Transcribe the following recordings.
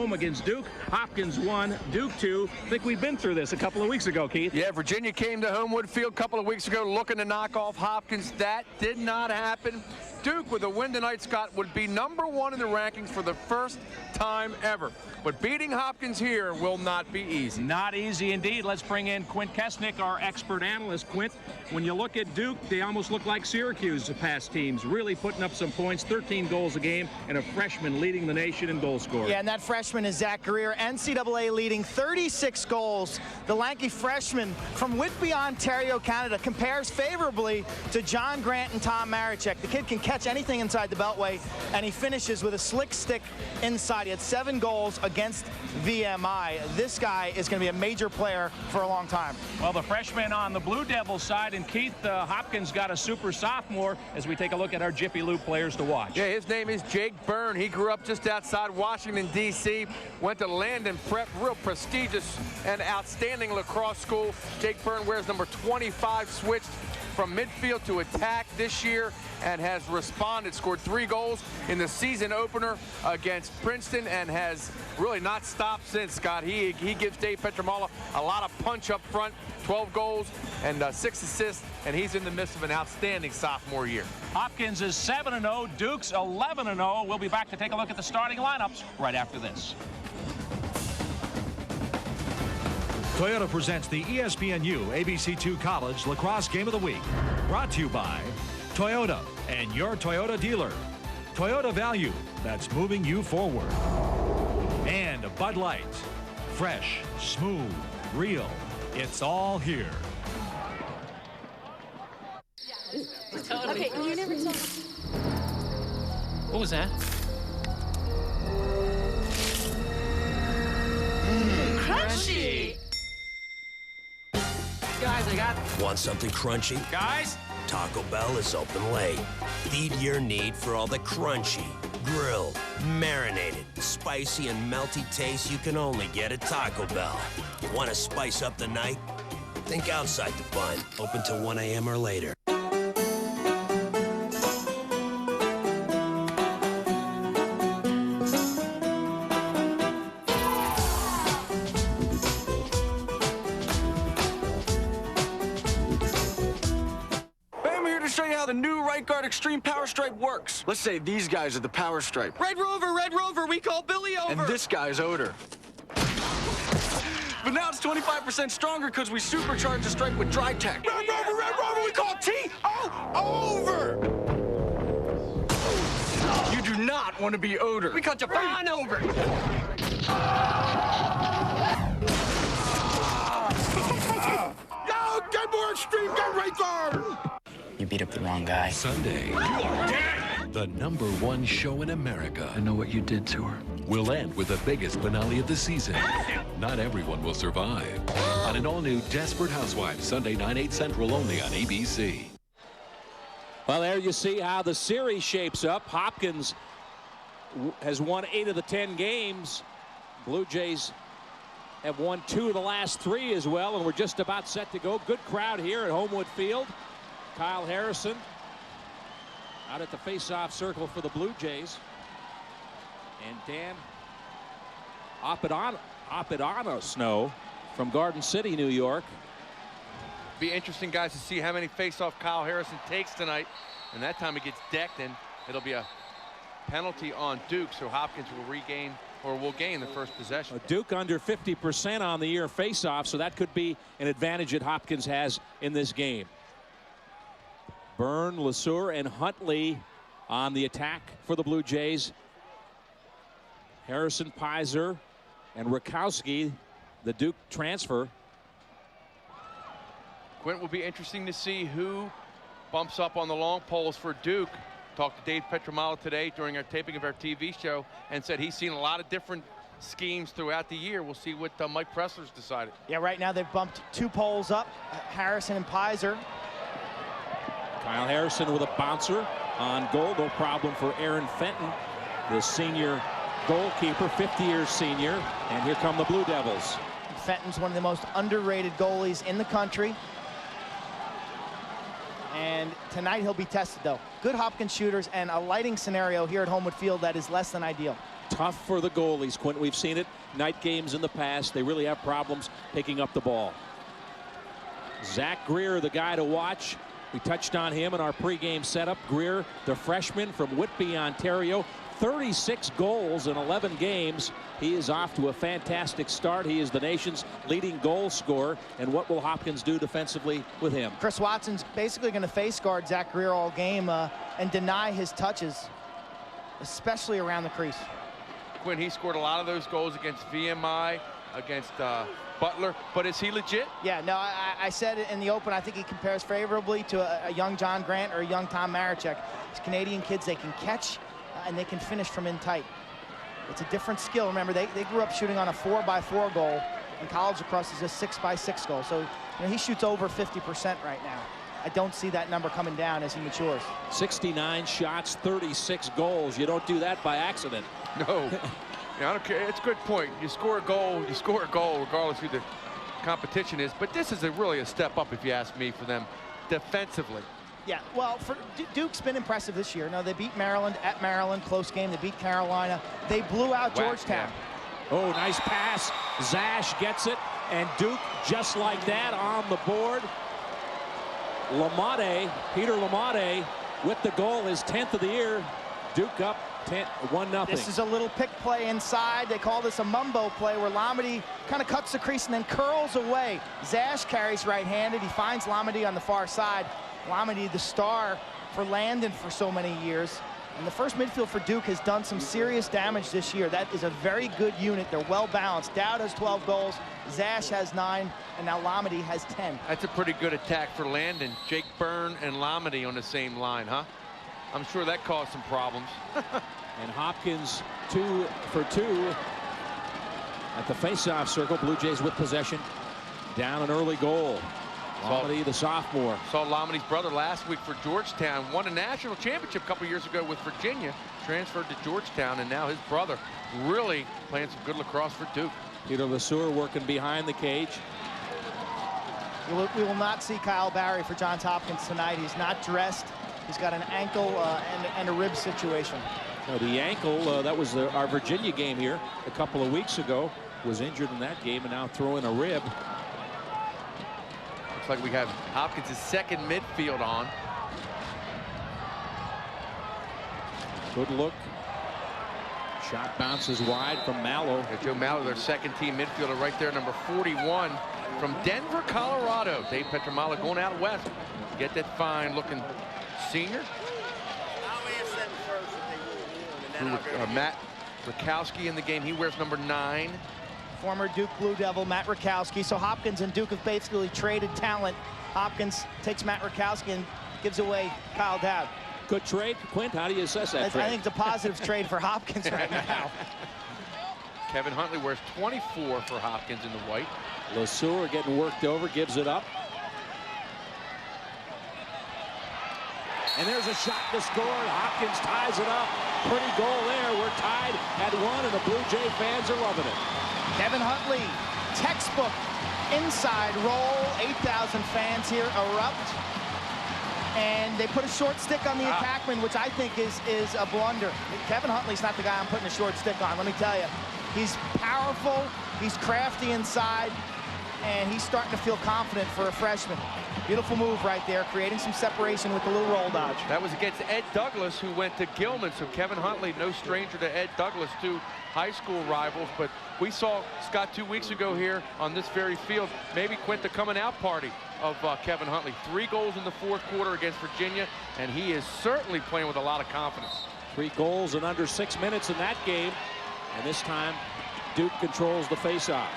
home against Duke. Hopkins 1, Duke 2. I think we've been through this a couple of weeks ago, Keith. Yeah, Virginia came to Homewood Field a couple of weeks ago looking to knock off Hopkins. That did not happen. Duke, with a win tonight, Scott, would be #1 in the rankings for the first time ever. But beating Hopkins here will not be easy. Not easy indeed. Let's bring in Quint Kesnick, our expert analyst. Quint, when you look at Duke, they almost look like Syracuse, the past teams, really putting up some points, 13 goals a game, and a freshman leading the nation in goal scoring. Yeah, and that freshman is Zach Greer, NCAA leading 36 goals. The lanky freshman from Whitby, Ontario, Canada, compares favorably to John Grant and Tom Maricek. The kid can catch anything inside the beltway, and he finishes with a slick stick inside. He had 7 goals against VMI. This guy is going to be a major player for a long time. Well, the freshman on the Blue Devils side, and Keith, Hopkins got a super sophomore as we take a look at our Jiffy Lube players to watch. Yeah, his name is Jake Byrne. He grew up just outside Washington, D.C., went to Landon Prep, real prestigious and outstanding lacrosse school. Jake Byrne wears number 25, switched from midfield to attack this year and has responded, scored 3 goals in the season opener against Princeton and has really not stopped since, Scott. He gives Dave Petromala a lot of punch up front, 12 goals and 6 assists, and he's in the midst of an outstanding sophomore year. Hopkins is 7-0, Duke's 11-0. We'll be back to take a look at the starting lineups right after this. Toyota presents the ESPNU ABC2 College Lacrosse Game of the Week. Brought to you by Toyota and your Toyota dealer. Toyota value that's moving you forward. And Bud Light. Fresh, smooth, real. It's all here. Okay, you never told me. What was that? Crunchy! Guys, I got... Want something crunchy? Guys? Taco Bell is open late. Feed your need for all the crunchy, grilled, marinated, spicy, and melty taste you can only get at Taco Bell. Want to spice up the night? Think outside the bun. Open till 1 a.m. or later. The new right guard extreme power stripe works. Let's say these guys are the power stripe. Red Rover, we call Billy over. And this guy's odor. But now it's 25% stronger because we supercharged the stripe with dry tech. Red Rover, we call T-O-over. You do not want to be odor. We call Javon over. Yo, get more extreme, get right guard. You beat up the wrong guy. Sunday, the #1 show in America. I know what you did to her. Will end with the biggest finale of the season. Not everyone will survive. On an all-new Desperate Housewives, Sunday 9, 8 Central, only on ABC. Well, there you see how the series shapes up. Hopkins has won 8 of the 10 games. Blue Jays have won 2 of the last 3 as well, and we're just about set to go. Good crowd here at Homewood Field. Kyle Harrison out at the face-off circle for the Blue Jays. And Dan Snow from Garden City, New York. Be interesting, guys, to see how many face-off Kyle Harrison takes tonight. And that time he gets decked, and it'll be a penalty on Duke, so Hopkins will regain or will gain the first possession. Duke under 50% on the year face-off, so that could be an advantage that Hopkins has in this game. Byrne, Lesueur, and Huntley on the attack for the Blue Jays. Harrison, Pizer, and Rakowski, the Duke transfer. Quint, will be interesting to see who bumps up on the long poles for Duke. Talked to Dave Petromala today during our taping of our TV show and said he's seen a lot of different schemes throughout the year. We'll see what Mike Pressler's decided. Yeah, right now they've bumped 2 poles up, Harrison and Pizer. Kyle Harrison with a bouncer on goal. No problem for Aaron Fenton, the senior goalkeeper, 50-year senior. And here come the Blue Devils. Fenton's one of the most underrated goalies in the country. And tonight he'll be tested, though. Good Hopkins shooters and a lighting scenario here at Homewood Field that is less than ideal. tough for the goalies, Quint. We've seen it night games in the past. They really have problems picking up the ball. Zach Greer, the guy to watch. We touched on him in our pregame setup. Greer, the freshman from Whitby, Ontario. 36 goals in 11 games. He is off to a fantastic start. He is the nation's leading goal scorer. And what will Hopkins do defensively with him? Chris Watson's basically going to face guard Zach Greer all game and deny his touches, especially around the crease. Quinn, he scored a lot of those goals against VMI, against Butler, but is he legit? Yeah, no, I said it in the open. I think he compares favorably to a young John Grant or a young Tom Marechek. These Canadian kids, they can catch and they can finish from in tight. It's a different skill. Remember, they grew up shooting on a 4x4 goal. In college lacrosse is a 6x6 goal. So, he shoots over 50% right now. I don't see that number coming down as he matures. 69 shots, 36 goals. You don't do that by accident. No. Yeah, I don't care. It's a good point. You score a goal, regardless who the competition is. But this is really a step up, if you ask me, for them defensively. Yeah, well, for Duke's been impressive this year. No, they beat Maryland at Maryland, close game. They beat Carolina. They blew out Georgetown. Yeah. Oh, nice pass. Zash gets it, and Duke, just like that, on the board. Lamonte, Peter Lamonte, with the goal, his 10th of the year. Duke up 1-0. This is a little pick play inside. They call this a mumbo play where Lamonte kind of cuts the crease and then curls away. Zash carries right-handed. He finds Lamonte on the far side. Lamonte, the star for Landon for so many years. And the first midfield for Duke has done some serious damage this year. That is a very good unit. They're well balanced. Dowd has 12 goals. Zash has 9. And now Lamonte has 10. That's a pretty good attack for Landon. Jake Byrne and Lamonte on the same line, huh? I'm sure that caused some problems. And Hopkins 2 for 2 at the faceoff circle. Blue Jays with possession. Down an early goal. Lamonte, the sophomore. Saw Lamonte's brother last week for Georgetown. Won a national championship a couple years ago with Virginia. Transferred to Georgetown, and now his brother really playing some good lacrosse for Duke. Peter Lesueur working behind the cage. We will not see Kyle Barry for Johns Hopkins tonight. He's not dressed. He's got an ankle and a rib situation. No, the ankle, that was our Virginia game here a couple of weeks ago, was injured in that game and now throwing a rib. Looks like we have Hopkins' second midfield on. Good look. Shot bounces wide from Mallow. Yeah, Joe Mallow, their second team midfielder right there, number 41 from Denver, Colorado. Dave Petromala going out west. Get that fine looking senior. Matt Rakowski in the game. He wears number 9. Former Duke Blue Devil Matt Rakowski. So Hopkins and Duke have basically traded talent. Hopkins takes Matt Rakowski and gives away Kyle Dowd. Good trade, Quint. How do you assess that trade? I think it's a positive trade for Hopkins right now. Kevin Huntley wears 24 for Hopkins in the white. Lesueur getting worked over, gives it up. And there's a shot to score. Hopkins ties it up. Pretty goal there. We're tied at 1, and the Blue Jay fans are loving it. Kevin Huntley, textbook inside roll. 8,000 fans here erupt. And they put a short stick on the attackman, which I think is a blunder. Kevin Huntley's not the guy I'm putting a short stick on, let me tell you. He's powerful, he's crafty inside, and he's starting to feel confident for a freshman. Beautiful move right there, creating some separation with the little roll dodge. That was against Ed Douglas, who went to Gilman. So Kevin Huntley, no stranger to Ed Douglas, 2 high school rivals. But we saw Scott 2 weeks ago here on this very field, maybe Quint the coming out party of Kevin Huntley. 3 goals in the 4th quarter against Virginia, and he is certainly playing with a lot of confidence. 3 goals in under 6 minutes in that game. And this time, Duke controls the faceoff.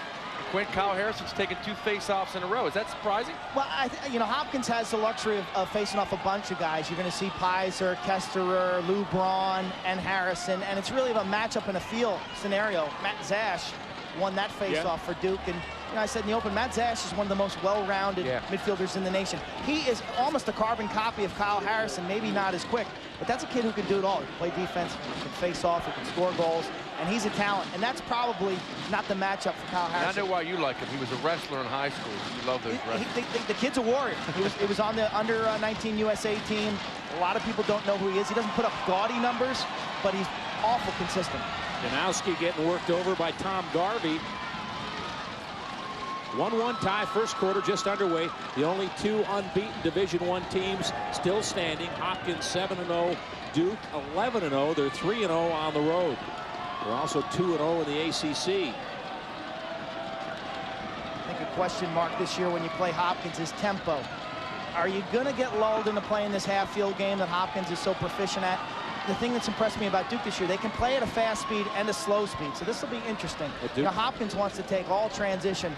Quint, Kyle Harrison's taken 2 face-offs in a row. Is that surprising? Well, Hopkins has the luxury of facing off a bunch of guys. You're going to see Pizer, Kesterer, Lou Braun, and Harrison, and it's really a matchup in a feel scenario. Matt Zash won that face-off for Duke, and I said in the open, Matt Zash is one of the most well-rounded midfielders in the nation. He is almost a carbon copy of Kyle Harrison, maybe not as quick, but that's a kid who can do it all. He can play defense, he can face off, he can score goals, and he's a talent, and that's probably not the matchup for Kyle Harrison. I know why you like him. He was a wrestler in high school. You love those wrestlers. The kid's a warrior. He was on the under-19 USA team. A lot of people don't know who he is. He doesn't put up gaudy numbers, but he's awful consistent. Janowski getting worked over by Tom Garvey. 1-1 tie, first quarter just underway. The only two unbeaten Division I teams still standing. Hopkins 7-0, Duke 11-0. They're 3-0 on the road. They're also 2-0 in the ACC. I think a question mark this year when you play Hopkins is tempo. Are you going to get lulled into playing this half-field game that Hopkins is so proficient at? The thing that's impressed me about Duke this year, they can play at a fast speed and a slow speed. So this will be interesting. You know, Hopkins wants to take all transition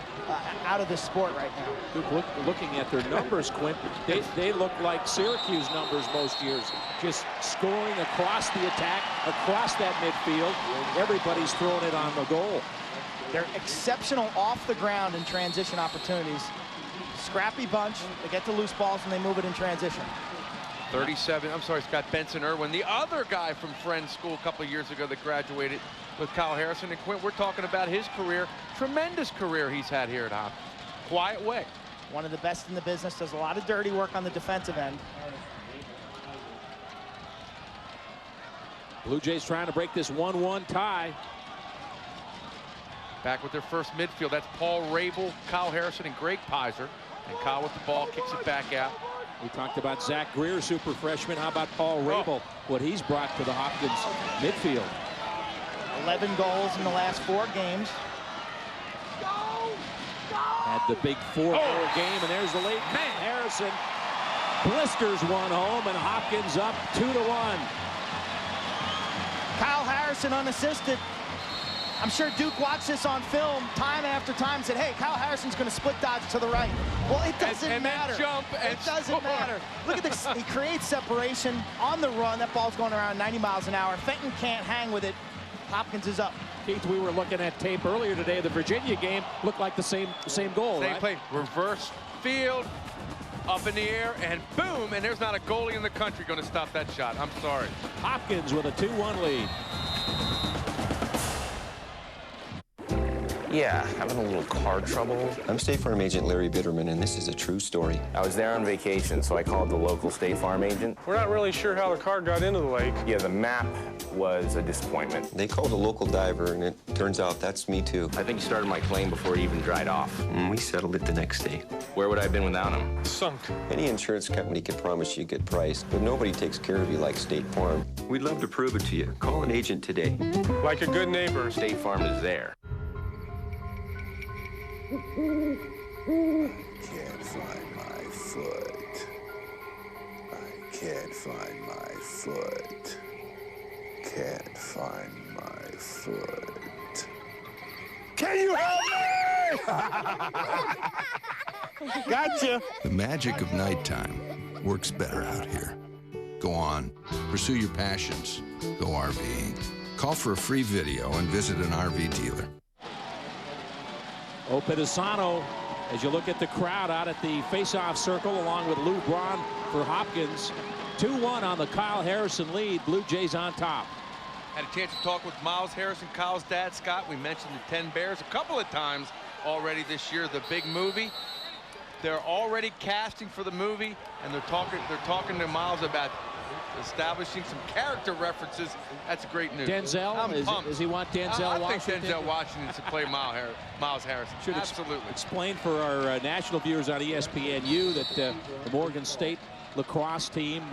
out of this sport right now. Duke looking at their numbers, Quint, they look like Syracuse numbers most years. Just scoring across the attack, across that midfield. Everybody's throwing it on the goal. They're exceptional off the ground in transition opportunities. Scrappy bunch. They get to loose balls and they move it in transition. 37, I'm sorry, Scott Benson Irwin, the other guy from Friends School a couple of years ago that graduated with Kyle Harrison. And Quint, we're talking about his career, tremendous career he's had here at Hopkins. Quiet way. One of the best in the business, does a lot of dirty work on the defensive end. Blue Jays trying to break this 1-1 tie. Back with their first midfield, that's Paul Rabel, Kyle Harrison, and Greg Pizer. And Kyle with the ball, kicks it back out. We talked about Zach Greer, super freshman. How about Paul Rabel, what he's brought to the Hopkins midfield? 11 goals in the last 4 games. Had the big 4-goal game, and there's the late man. Harrison blisters one home, and Hopkins up 2-1. Kyle Harrison unassisted. I'm sure Duke watched this on film time after time and said, hey, Kyle Harrison's going to split dodge to the right. Well, it doesn't matter. Then jump and it doesn't score. matter. Look at this. He creates separation on the run. That ball's going around 90 miles an hour. Fenton can't hang with it. Hopkins is up. Keith, we were looking at tape earlier today. The Virginia game looked like the same goal, Same right? play. Reverse field, up in the air, and boom, and there's not a goalie in the country going to stop that shot. I'm sorry. Hopkins with a 2-1 lead. Yeah, having a little car trouble. I'm State Farm agent Larry Bitterman, and this is a true story. I was there on vacation, so I called the local State Farm agent. We're not really sure how the car got into the lake. Yeah, the map was a disappointment. They called a local diver, and it turns out that's me, too. I think he started my claim before it even dried off. We settled it the next day. Where would I have been without him? Sunk. Any insurance company can promise you a good price, but nobody takes care of you like State Farm. We'd love to prove it to you. Call an agent today. Like a good neighbor. State Farm is there. I can't find my foot. I can't find my foot. Can't find my foot. Can you help me? Gotcha. The magic of nighttime works better out here. Go on, pursue your passions. Go RVing. Call for a free video and visit an RV dealer. Opedisano, as you look at the crowd out at the face-off circle, along with Lou Braun for Hopkins. 2-1 on the Kyle Harrison lead. Blue Jays on top. Had a chance to talk with Miles Harrison, Kyle's dad, Scott. We mentioned the 10 Bears a couple of times already this year, the big movie. They're already casting for the movie, and they're talking to Miles about establishing some character references. That's great news. Denzel, does he want Denzel Washington? I think Denzel Washington to play Miles Harrison. Should absolutely explain for our national viewers on ESPNU that the Morgan State lacrosse team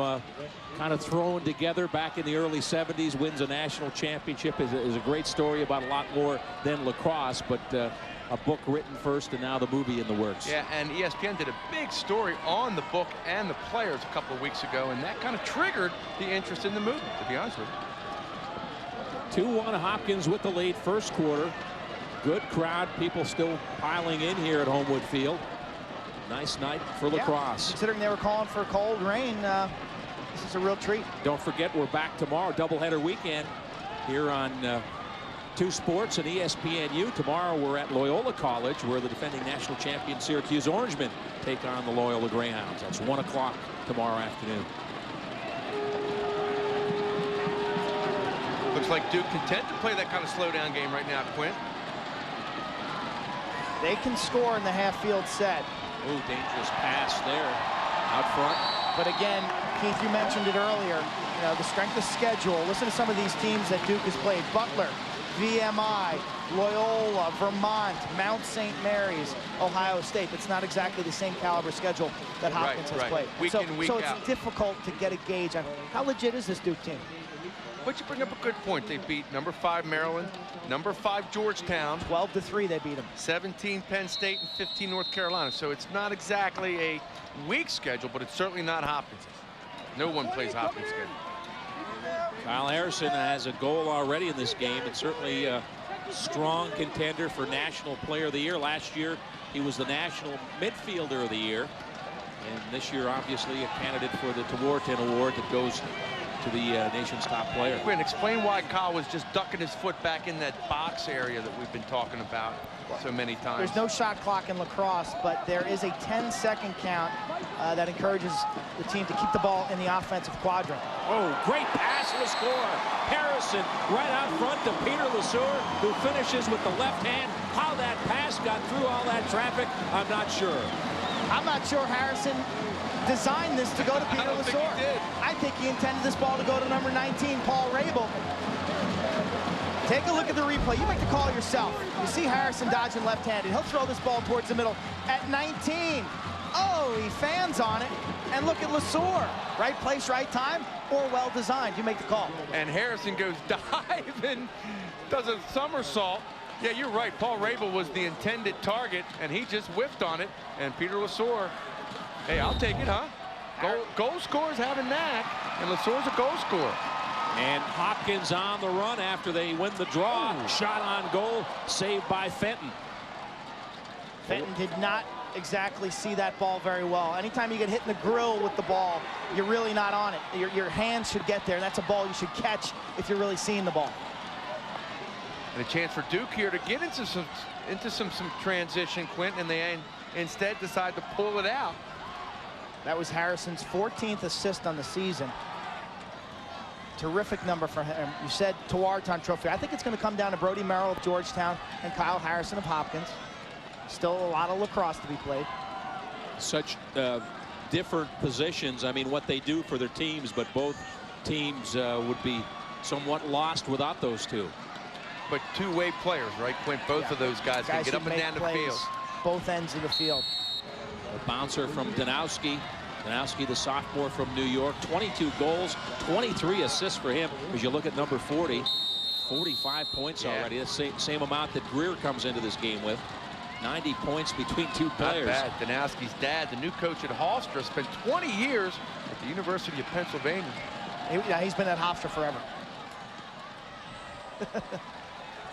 kind of thrown together back in the early 70s, wins a national championship. Is a great story about a lot more than lacrosse, but a book written first and now the movie in the works. Yeah, and ESPN did a big story on the book and the players a couple of weeks ago, and that kind of triggered the interest in the movie, to be honest with you. 2-1 Hopkins with the lead first quarter. Good crowd, people still piling in here at Homewood Field. Nice night for lacrosse. Considering they were calling for cold rain, this is a real treat. Don't forget, we're back tomorrow, doubleheader weekend here on 2 Sports and ESPNU. Tomorrow we're at Loyola College, where the defending national champion Syracuse Orangemen take on the Loyola Greyhounds. That's 1 o'clock tomorrow afternoon. Looks like Duke content to play that kind of slow-down game right now, Quint. They can score in the half-field set. Ooh, dangerous pass there out front. But again, Keith, you mentioned it earlier, you know, the strength of schedule. Listen to some of these teams that Duke has played. Butler, VMI, Loyola, Vermont, Mount St. Mary's, Ohio State. It's not exactly the same caliber schedule that Hopkins has played. Week in, week so it's out. difficult to get a gauge on how legit is this Duke team. But you bring up a good point. They beat number 5 Maryland, number 5 Georgetown. 12-3 they beat them. 17 Penn State and 15 North Carolina. So it's not exactly a weak schedule, but it's certainly not Hopkins'. No one plays Hopkins' schedule. Kyle Harrison has a goal already in this game, and certainly a strong contender for National Player of the Year. Last year, he was the National Midfielder of the Year. And this year, obviously, a candidate for the Tewarton Award that goes to the nation's top player. Quinn, explain why Kyle was just ducking his foot back in that box area that we've been talking about so many times. There's no shot clock in lacrosse, but there is a 10-second count that encourages the team to keep the ball in the offensive quadrant. Oh, great pass to score. Harrison right out front to Peter Lesueur, who finishes with the left hand. How that pass got through all that traffic, I'm not sure. I'm not sure Harrison designed this to go to Peter Lesueur. I think he intended this ball to go to number 19, Paul Rabel. Take a look at the replay. You make the call yourself. You see Harrison dodging left-handed. He'll throw this ball towards the middle at 19. Oh, he fans on it. And look at Lesueur. Right place, right time, or well designed. You make the call. And Harrison goes diving, does a somersault. Yeah, you're right. Paul Rabel was the intended target, and he just whiffed on it. And Peter Lesueur, hey, I'll take it, huh? Goal scorers have a knack, and Lesueur's a goal scorer. And Hopkins on the run after they win the draw. Ooh. Shot on goal, saved by Fenton. Fenton did not exactly see that ball very well. Anytime you get hit in the grill with the ball, you're really not on it. Your hands should get there, and that's a ball you should catch if you're really seeing the ball. And a chance for Duke here to get into some transition, Quentin, and they instead decide to pull it out. That was Harrison's 14th assist on the season. Terrific number for him. You said Tewarton Trophy. I think it's going to come down to Brody Merrill of Georgetown and Kyle Harrison of Hopkins. Still a lot of lacrosse to be played. Such different positions. I mean, what they do for their teams, but both teams would be somewhat lost without those two. But two-way players, right, Quint? Both of those guys can get up and down the field. Both ends of the field. A bouncer from Danowski. Danowski, the sophomore from New York. 22 goals, 23 assists for him. As you look at number 40, 45 points already. That's the same amount that Greer comes into this game with. 90 points between two players. Not bad. Danowski's dad, the new coach at Hofstra, spent 20 years at the University of Pennsylvania. He's been at Hofstra forever.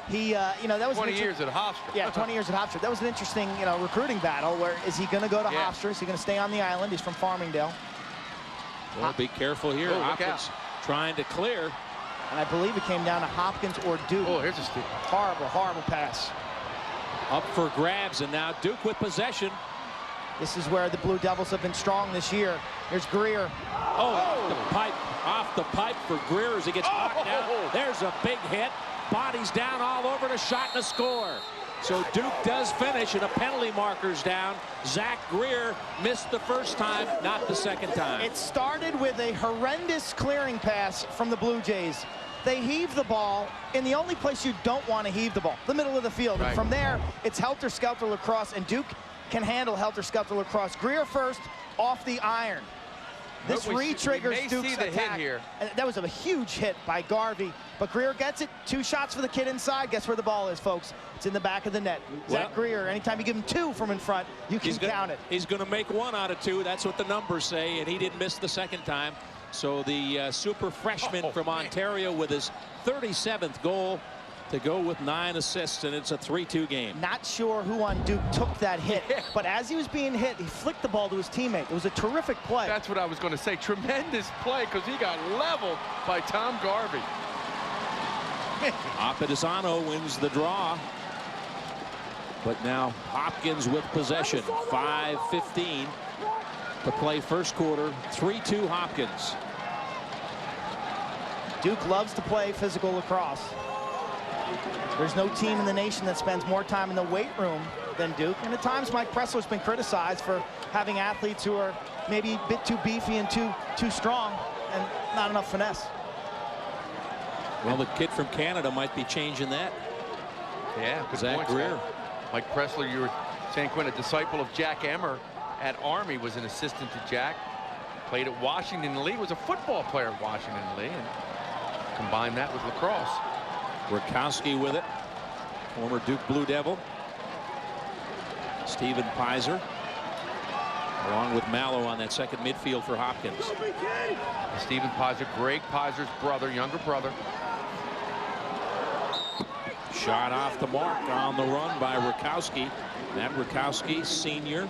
He, that was 20 years at Hofstra. Yeah, 20 years at Hofstra. That was an interesting, recruiting battle. Where is he going to go to Hofstra? Is he going to stay on the island? He's from Farmingdale. Well, be careful here. Hopkins trying to clear. And I believe it came down to Hopkins or Duke. Oh, here's a stick. Horrible, horrible pass. Up for grabs, and now Duke with possession. This is where the Blue Devils have been strong this year. Here's Greer. Off the pipe for Greer as he gets knocked down. There's a big hit. Bodies down all over, and a shot and a score. So Duke does finish, and a penalty marker's down. Zach Greer missed the first time, not the second time. It started with a horrendous clearing pass from the Blue Jays. They heave the ball in the only place you don't want to heave the ball, the middle of the field. Right. And from there, it's helter-skelter lacrosse, and Duke can handle helter-skelter lacrosse. Greer first, off the iron. This re-triggers Duke's attack. Here. And that was a huge hit by Garvey, but Greer gets it. 2 shots for the kid inside. Guess where the ball is, folks? It's in the back of the net. Zach Greer, anytime you give him 2 from in front, you can count it. He's going to make 1 out of 2. That's what the numbers say, and he didn't miss the second time. So the super freshman from Ontario with his 37th goal to go with 9 assists, and it's a 3-2 game. Not sure who on Duke took that hit, but as he was being hit, he flicked the ball to his teammate. It was a terrific play. That's what I was going to say. Tremendous play, because he got leveled by Tom Garvey. Appadisano wins the draw. But now Hopkins with possession. 5:15 to play first quarter. 3-2 Hopkins. Duke loves to play physical lacrosse. There's no team in the nation that spends more time in the weight room than Duke. And at times, Mike Pressler's been criticized for having athletes who are maybe a bit too beefy and too strong and not enough finesse. Well, the kid from Canada might be changing that. Yeah, good Zach point, Greer. Mike Pressler, you were saying, Quinn, a disciple of Jack Emmer at Army, was an assistant to Jack. Played at Washington Lee, was a football player at Washington Lee, and combined that with lacrosse. Rakowski with it. Former Duke Blue Devil. Stephen Pizer, along with Mallow on that second midfield for Hopkins. Stephen Pizer, Greg Pizer's brother, younger brother. Shot off the mark on the run by Rakowski. Matt Rakowski, senior,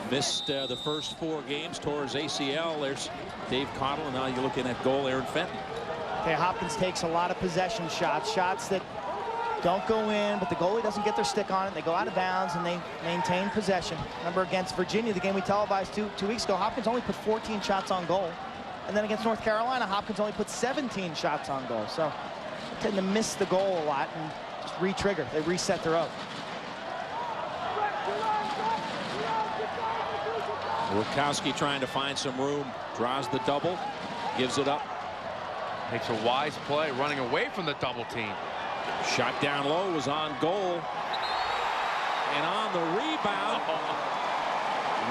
missed the first 4 games, tore his ACL. There's Dave Cottle, and now you're looking at goal Aaron Fenton. Okay, Hopkins takes a lot of possession shots that don't go in, but the goalie doesn't get their stick on it. They go out of bounds, and they maintain possession. Remember, against Virginia, the game we televised two weeks ago, Hopkins only put 14 shots on goal. And then against North Carolina, Hopkins only put 17 shots on goal. So they tend to miss the goal a lot and just re-trigger. They reset their own. Rakowski trying to find some room, draws the double, gives it up. Makes a wise play, running away from the double team. Shot down low, was on goal. And on the rebound.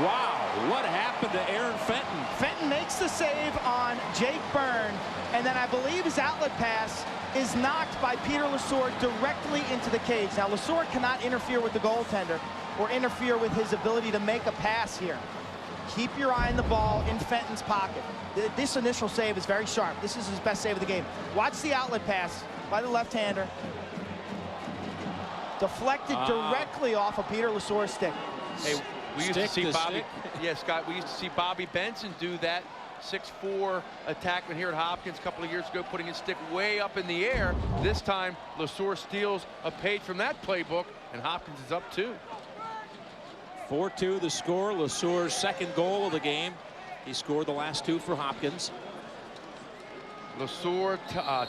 Wow, what happened to Aaron Fenton? Fenton makes the save on Jake Byrne, and then I believe his outlet pass is knocked by Peter Lesor directly into the cage. Now, Lesor cannot interfere with the goaltender or interfere with his ability to make a pass here. Keep your eye on the ball in Fenton's pocket. This initial save is very sharp. This is his best save of the game. Watch the outlet pass by the left-hander. Deflected directly off of Peter Lesor's stick. Hey, we used to see Bobby. Yeah, Scott, we used to see Bobby Benson do that. 6'4" attackman here at Hopkins a couple of years ago, putting his stick way up in the air. This time, Lesor steals a page from that playbook, and Hopkins is up 2. 4-2 the score. Lesor's second goal of the game. He scored the last 2 for Hopkins. Lesor,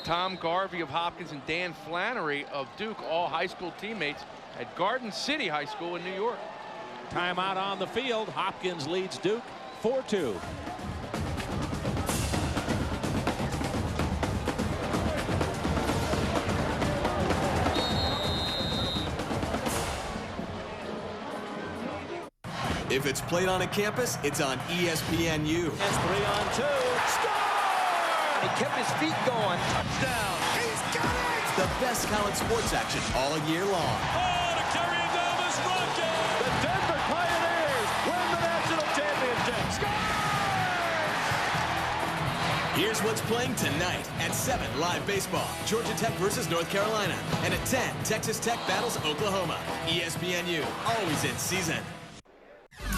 Tom Garvey of Hopkins, and Dan Flannery of Duke, all high school teammates at Garden City High School in New York. Timeout on the field. Hopkins leads Duke 4-2. If it's played on a campus, it's on ESPNU. It's 3-on-2. Score! He kept his feet going. Touchdown. He's got it! The best college sports action all year long. Oh, to carry it down this rocket! The Denver Pioneers win the national championship. Scores! Here's what's playing tonight at 7, live baseball. Georgia Tech versus North Carolina. And at 10, Texas Tech battles Oklahoma. ESPNU, always in season.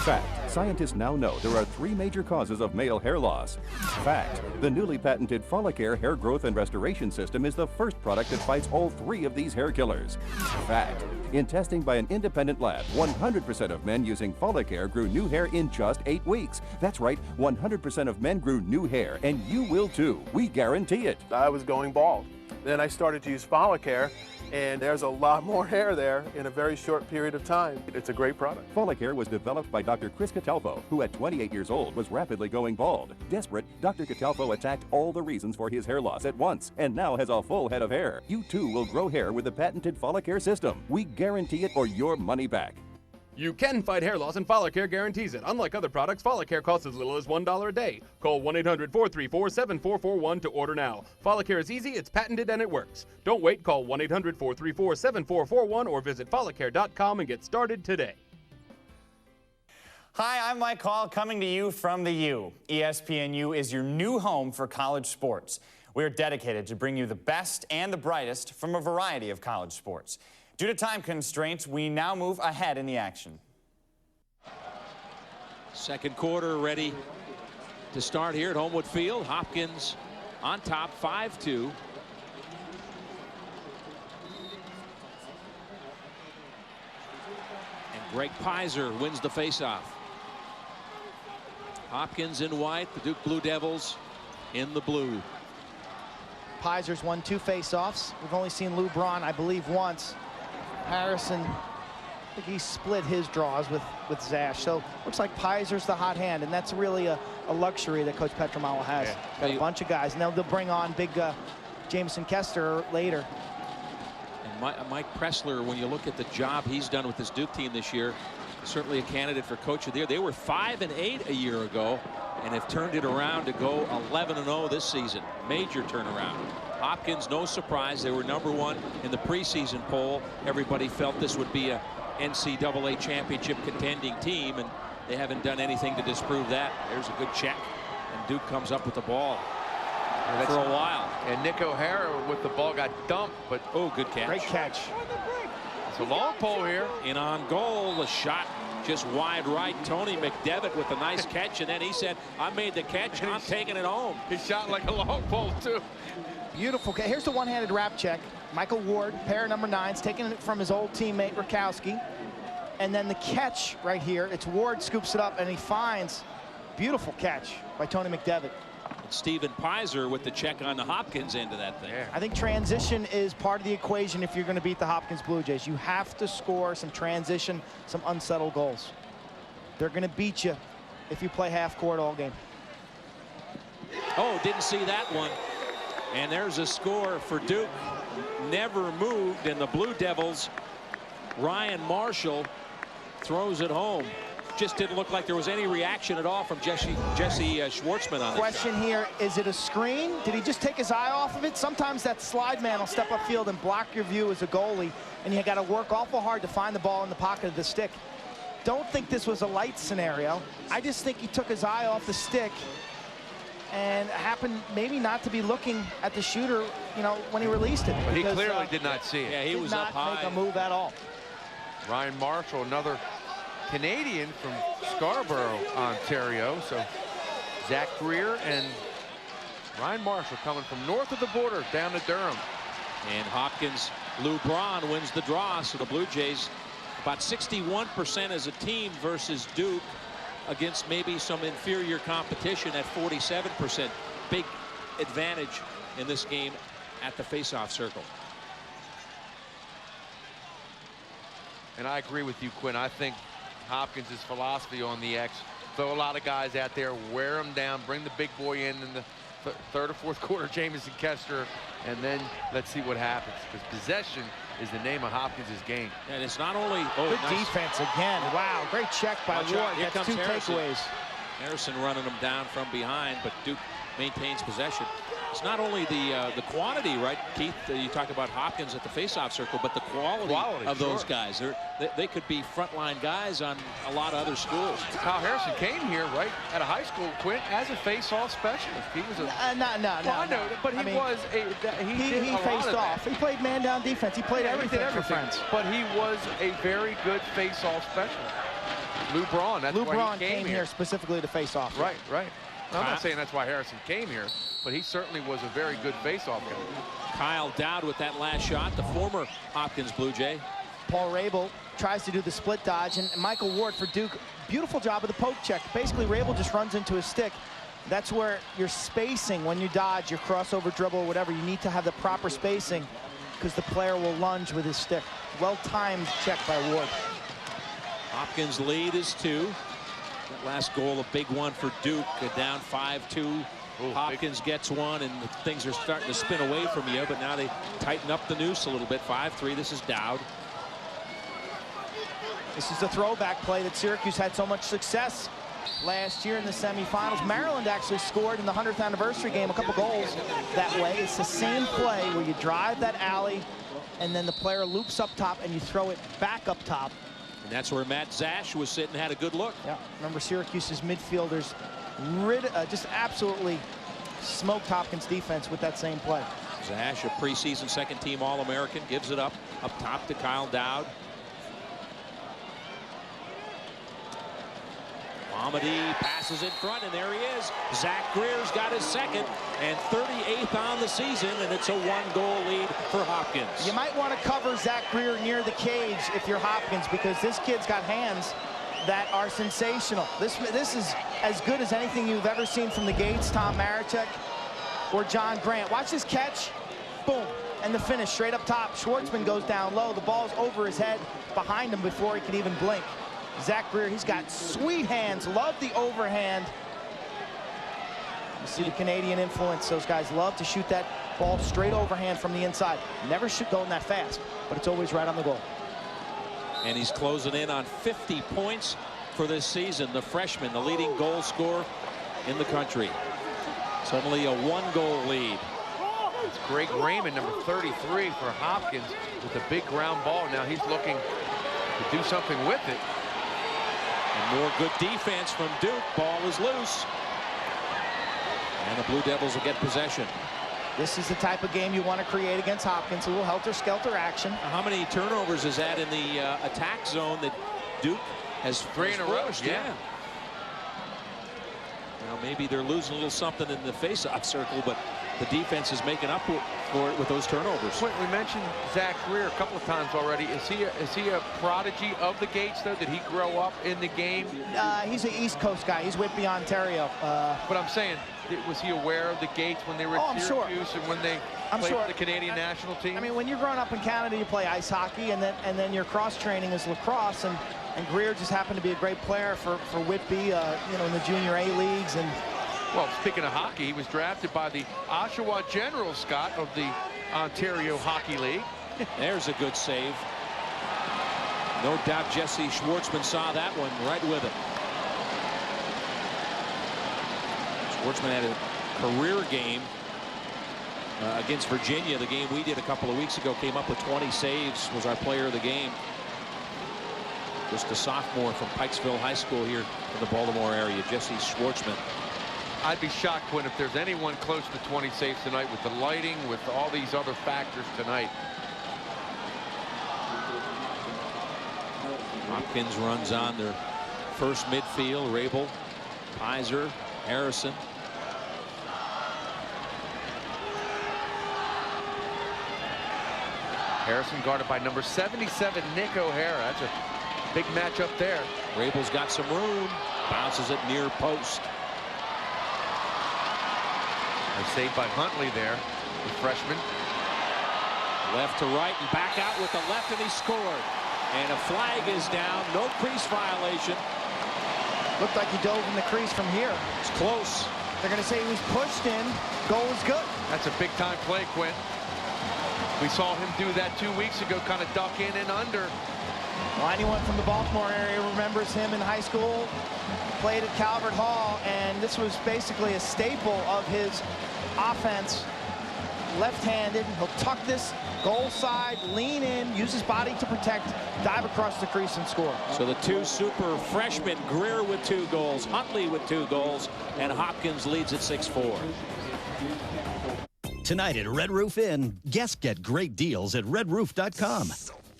Fact. Scientists now know there are 3 major causes of male hair loss. Fact. The newly patented Follicare hair growth and restoration system is the first product that fights all 3 of these hair killers. Fact. In testing by an independent lab, 100% of men using Follicare grew new hair in just 8 weeks. That's right, 100% of men grew new hair, and you will too. We guarantee it. I was going bald. Then I started to use Follicare, and there's a lot more hair there in a very short period of time. It's a great product. Follicare was developed by Dr. Chris Catalfo, who at 28 years old was rapidly going bald. Desperate, Dr. Catalfo attacked all the reasons for his hair loss at once, and now has a full head of hair. You too will grow hair with the patented Follicare system. We guarantee it or your money back. You can fight hair loss, and Follicare guarantees it. Unlike other products, Follicare costs as little as $1 a day. Call 1-800-434-7441 to order now. Follicare is easy, it's patented, and it works. Don't wait. Call 1-800-434-7441 or visit follicare.com and get started today. Hi, I'm Mike Hall, coming to you from the U. ESPNU is your new home for college sports. We're dedicated to bring you the best and the brightest from a variety of college sports. Due to time constraints, we now move ahead in the action. Second quarter ready to start here at Homewood Field. Hopkins on top, 5-2. And Greg Pizer wins the faceoff. Hopkins in white, the Duke Blue Devils in the blue. Pizer's won 2 faceoffs. We've only seen Lou Braun, I believe, once. Harrison, I think he split his draws with Zash. So looks like Pizer's the hot hand, and that's really a luxury that Coach Petramalo has. Yeah. Got a bunch of guys, and they'll bring on big Jamison Kester later. And Mike Pressler, when you look at the job he's done with this Duke team this year, certainly a candidate for Coach of the Year. They were 5-8 a year ago and have turned it around to go 11-0 this season. Major turnaround. Hopkins, no surprise, they were #1 in the preseason poll. Everybody felt this would be a NCAA championship contending team, and they haven't done anything to disprove that. There's a good check, and Duke comes up with the ball for a while. And Nick O'Hara with the ball got dumped, but oh, good catch. Great catch. It's a long pole here. In on goal, the shot just wide right. Tony McDevitt with a nice catch, and then he said, I made the catch, I'm taking it home. He shot like a long pole, too. Beautiful. Here's the one-handed wrap check. Michael Ward, pair number 9's, taking it from his old teammate Rakowski. And then the catch right here, it's Ward scoops it up, and he finds beautiful catch by Tony McDevitt. And Stephen Pizer with the check on the Hopkins end of that thing. I think transition is part of the equation if you're going to beat the Hopkins Blue Jays. You have to score some transition, some unsettled goals. They're going to beat you if you play half court all game. Oh, didn't see that one. And there's a score for Duke. Never moved, and the Blue Devils, Ryan Marshall throws it home. Just didn't look like there was any reaction at all from Jesse Schwartzman on the question here, is it a screen? Did he just take his eye off of it? Sometimes that slide man will step upfield and block your view as a goalie, and you got to work awful hard to find the ball in the pocket of the stick. Don't think this was a light scenario. I just think he took his eye off the stick and happened maybe not to be looking at the shooter, you know, when he released it. But he clearly did not see it. Yeah, he was up high. Did not make a move at all. Ryan Marshall, another Canadian from Scarborough, Ontario. So Zach Greer and Ryan Marshall coming from north of the border down to Durham. And Hopkins, Lou Braun wins the draw. So the Blue Jays about 61% as a team versus Duke against maybe some inferior competition at 47%. Big advantage in this game at the faceoff circle. And I agree with you, Quinn. I think Hopkins' philosophy on the X, throw a lot of guys out there, wear them down, bring the big boy in the third or fourth quarter, Jamison Kester, and then let's see what happens, because possession is the name of Hopkins' game. And it's not only good defense again. Wow, great check by Ward. Here That's comes two takeaways. Harrison running them down from behind, but Duke maintains possession. It's not only the quantity, right, Keith? You talk about Hopkins at the faceoff circle, but the quality of those guys. They could be frontline guys on a lot of other schools. Kyle Harrison came here, right, at a high school, Quinn, as a faceoff specialist. He was a no. I know, but he was a he faced off. He played man down defense. He played everything for Friends. But he was a very good faceoff specialist. Lou Braun. That's Lou why Braun he came here specifically to face off. Right. I'm not saying that's why Harrison came here, but he certainly was a very good faceoff guy. Kyle Dowd with that last shot, the former Hopkins Blue Jay. Paul Rabel tries to do the split dodge, and Michael Ward for Duke, beautiful job of the poke check. Basically, Rabel just runs into his stick. That's where your spacing, when you dodge, your crossover dribble or whatever, you need to have the proper spacing because the player will lunge with his stick. Well-timed check by Ward. Hopkins lead is 2. That last goal, a big one for Duke, down 5-2. Hopkins gets one, and things are starting to spin away from you, but now they tighten up the noose a little bit. 5-3, this is Dowd. This is a throwback play that Syracuse had so much success last year in the semifinals. Maryland actually scored in the 100th anniversary game a couple goals that way. It's the same play where you drive that alley, and then the player loops up top, and you throw it back up top. And that's where Matt Zash was sitting, had a good look. Yeah, remember Syracuse's midfielders just absolutely smoked Hopkins defense with that same play. Zash, a preseason second-team All-American, gives it up top to Kyle Dowd. Mamadi passes in front, and there he is. Zach Greer's got his second and 38th on the season, and it's a 1-goal lead for Hopkins. You might want to cover Zach Greer near the cage if you're Hopkins, because this kid's got hands that are sensational. This is as good as anything you've ever seen from the Gates, Tom Marechek, or John Grant. Watch this catch. Boom. And the finish straight up top. Schwartzman goes down low. The ball's over his head behind him before he can even blink. Zach Greer, he's got sweet hands. Love the overhand. You see the Canadian influence. Those guys love to shoot that Ball straight overhand from the inside. Never should go in that fast, but it's always right on the goal. And he's closing in on 50 points for this season. The freshman, the leading goal scorer in the country. Suddenly a 1-goal lead. It's Greg Raymond, number 33 for Hopkins, with a big ground ball. Now he's looking to do something with it. And more good defense from Duke. Ball is loose. And the Blue Devils will get possession. This is the type of game you want to create against Hopkins. A little helter-skelter action. How many turnovers is that in the attack zone that Duke has 3 in a row? Yeah. Now maybe they're losing a little something in the face-off circle, but the defense is making up for it with those turnovers. We mentioned Zach Greer a couple of times already. Is he a prodigy of the Gates, though? Did he grow up in the game? He's an East Coast guy. He's Whitby, Ontario. But I'm saying, was he aware of the Gates when they were at Syracuse and when they played for the Canadian national team? I mean, when you're growing up in Canada, you play ice hockey, and then your cross-training is lacrosse, and Greer just happened to be a great player for Whitby, you know, in the junior A leagues. And well, speaking of hockey, he was drafted by the Oshawa Generals, Scott, of the Ontario Hockey League. There's a good save. No doubt Jesse Schwartzman saw that one right with it. Schwartzman had a career game against Virginia. The game we did a couple of weeks ago, came up with 20 saves, was our player of the game. Just a sophomore from Pikesville High School here in the Baltimore area, Jesse Schwartzman. I'd be shocked, Quinn, if there's anyone close to 20 saves tonight with the lighting, with all these other factors tonight. Hopkins runs on their first midfield. Rabel, Pizer, Harrison. Harrison guarded by number 77, Nick O'Hara. That's a big matchup there. Rabel's got some room. Bounces it near post. A save by Huntley there, the freshman. Left to right and back out with the left, and he scored. And a flag is down. No crease violation. Looked like he dove in the crease from here. It's close. They're going to say he was pushed in. Goal is good. That's a big-time play, Quinn. We saw him do that 2 weeks ago, kind of duck in and under. Well, anyone from the Baltimore area remembers him in high school. Played at Calvert Hall, and this was basically a staple of his offense. Left-handed, he'll tuck this goal side, lean in, use his body to protect, dive across the crease and score. So the two super freshmen, Greer with 2 goals, Huntley with 2 goals, and Hopkins leads at 6-4. Tonight at Red Roof Inn, guests get great deals at redroof.com.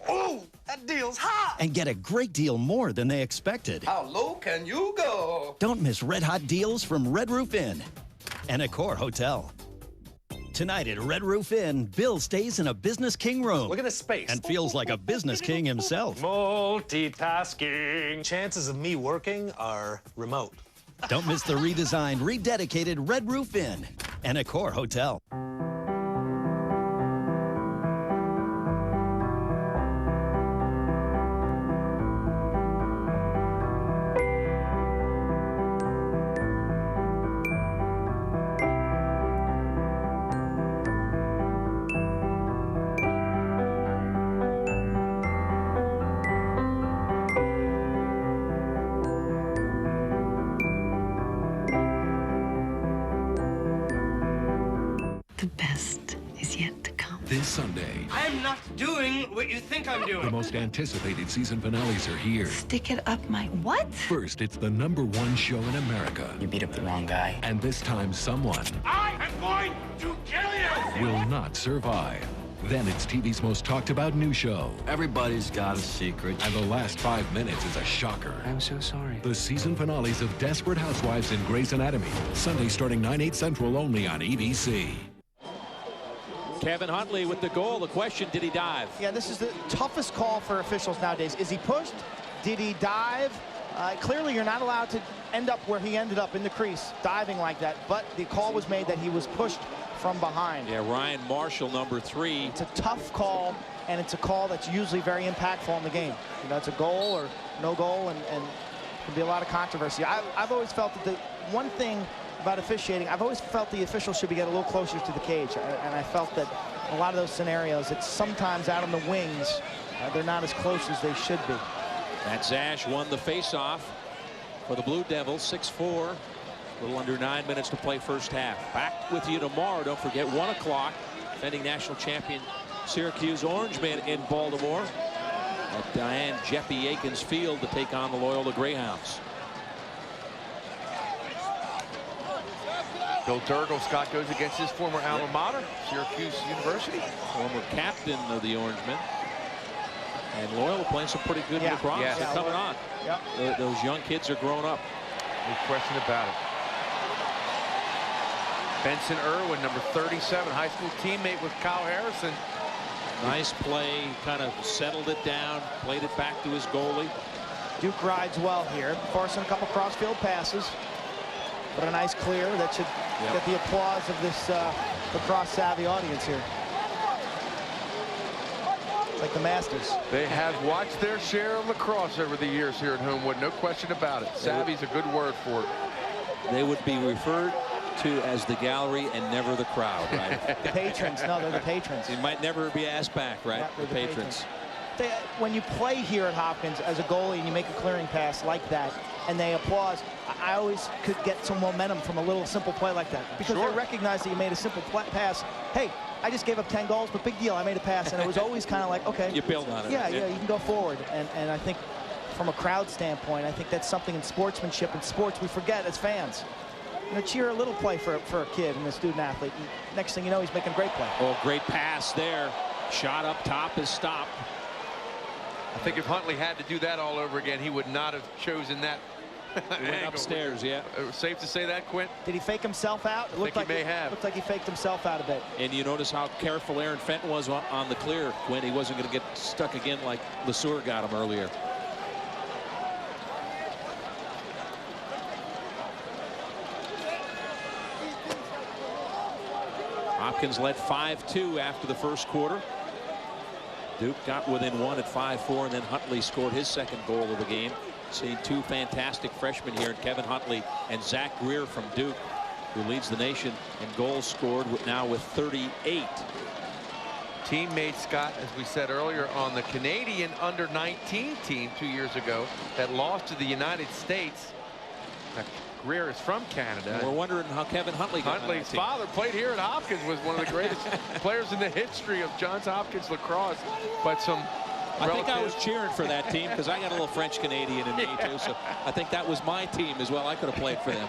Oh, that deal's hot! And get a great deal more than they expected. How low can you go? Don't miss red-hot deals from Red Roof Inn and Accor Hotel. Tonight at Red Roof Inn, Bill stays in a business king room. Look at the space. And feels like a business king himself. Multitasking. Chances of me working are remote. Don't miss the redesigned, rededicated Red Roof Inn and Accor Hotel. The best is yet to come. This Sunday, I'm not doing what you think I'm doing. the most anticipated season finales are here. Stick it up my what? First, it's the #1 show in America. You beat up the wrong guy. And this time, someone I am going to kill you! will not survive. Then it's TV's most talked about new show. Everybody's got a secret. And the last 5 minutes is a shocker. I'm so sorry. The season finales of Desperate Housewives and Grey's Anatomy. Sunday starting 9/8 Central only on ABC. Kevin Huntley with the goal. The question, did he dive? Yeah, this is the toughest call for officials nowadays. Is he pushed? Did he dive? Clearly, you're not allowed to end up where he ended up in the crease, diving like that. But the call was made that he was pushed from behind. Yeah, Ryan Marshall, number 3. It's a tough call, and it's a call that's usually very impactful in the game. You know, it's a goal or no goal, and can be a lot of controversy. I've always felt that the one thing about officiating. I've always felt the officials should be getting a little closer to the cage, and I felt that a lot of those scenarios, it's sometimes out on the wings, they're not as close as they should be. Matt Zash won the faceoff for the Blue Devils, 6-4. A little under 9 minutes to play first half. Back with you tomorrow. Don't forget 1 o'clock. Defending national champion Syracuse Orangemen in Baltimore at Diane Jeffy Akins Field to take on the Loyola Greyhounds. Bill Durgell, Scott, goes against his former alma mater, Syracuse University. Former captain of the Orangemen. And Loyola playing some pretty good lacrosse. Yes. They're coming on. Yep. Those young kids are growing up. No question about it. Benson Irwin, number 37, high school teammate with Kyle Harrison. Nice play, kind of settled it down, played it back to his goalie. Duke rides well here, forcing a couple cross-field passes. But a nice clear that should get the applause of this lacrosse-savvy audience here. It's like the Masters. They have watched their share of lacrosse over the years here at Homewood, no question about it. Savvy's a good word for it. They would be referred to as the gallery and never the crowd, right? The patrons. No, they're the patrons. You might never be asked back, right? Yeah, the patrons. When you play here at Hopkins as a goalie and you make a clearing pass like that and they applaud, I always could get some momentum from a little simple play like that, because they recognize that you made a simple pass. Hey, I just gave up 10 goals, but big deal, I made a pass. And it was always kind of like, okay, you build on it. Yeah, you can go forward. And I think from a crowd standpoint, I think that's something in sportsmanship and sports we forget as fans. You know, cheer a little play for a kid and a student athlete. And next thing you know, he's making a great play. Oh, great pass there. Shot up top is stopped. I think if Huntley had to do that all over again, he would not have chosen that. He went upstairs, yeah. Safe to say that, Quint? Did he fake himself out? It looked like he may have. Looked like he faked himself out a bit. And you notice how careful Aaron Fenton was on the clear when he wasn't going to get stuck again like LeSueur got him earlier. Hopkins led 5-2 after the first quarter. Duke got within 1 at 5-4, and then Huntley scored his second goal of the game. Seeing two fantastic freshmen here, Kevin Huntley and Zach Greer from Duke, who leads the nation in goals scored now with 38. Teammate Scott, as we said earlier, on the Canadian under-19 team 2 years ago that lost to the United States. Now, Greer is from Canada. We're wondering how Kevin Huntley got on that Huntley's team. father played here at Hopkins, was one of the greatest players in the history of Johns Hopkins lacrosse. But I think I was cheering for that team because I got a little French Canadian in me too, so I think that was my team as well. I could have played for them.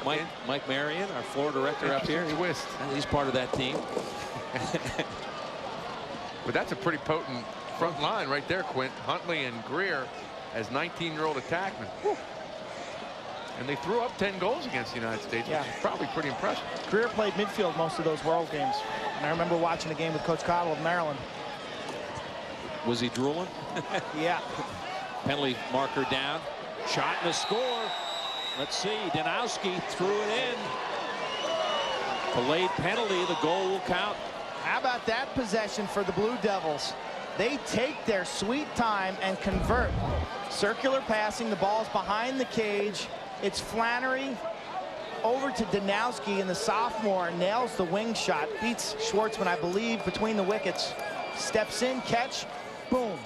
Mike Marion, our floor director up here, he's part of that team. But that's a pretty potent front line right there, Quint. Huntley and Greer as 19-year-old attackmen. Whew. And they threw up 10 goals against the United States, which is probably pretty impressive. Greer played midfield most of those World games. And I remember watching a game with Coach Cottle of Maryland. Was he drooling? Yeah. Penalty marker down. Shot and a score. Let's see. Danowski threw it in. Delayed penalty. The goal will count. How about that possession for the Blue Devils? They take their sweet time and convert. Circular passing. The ball's behind the cage. It's Flannery over to Danowski, and the sophomore nails the wing shot. Beats Schwartzman, I believe, between the wickets. Steps in, catch, boom.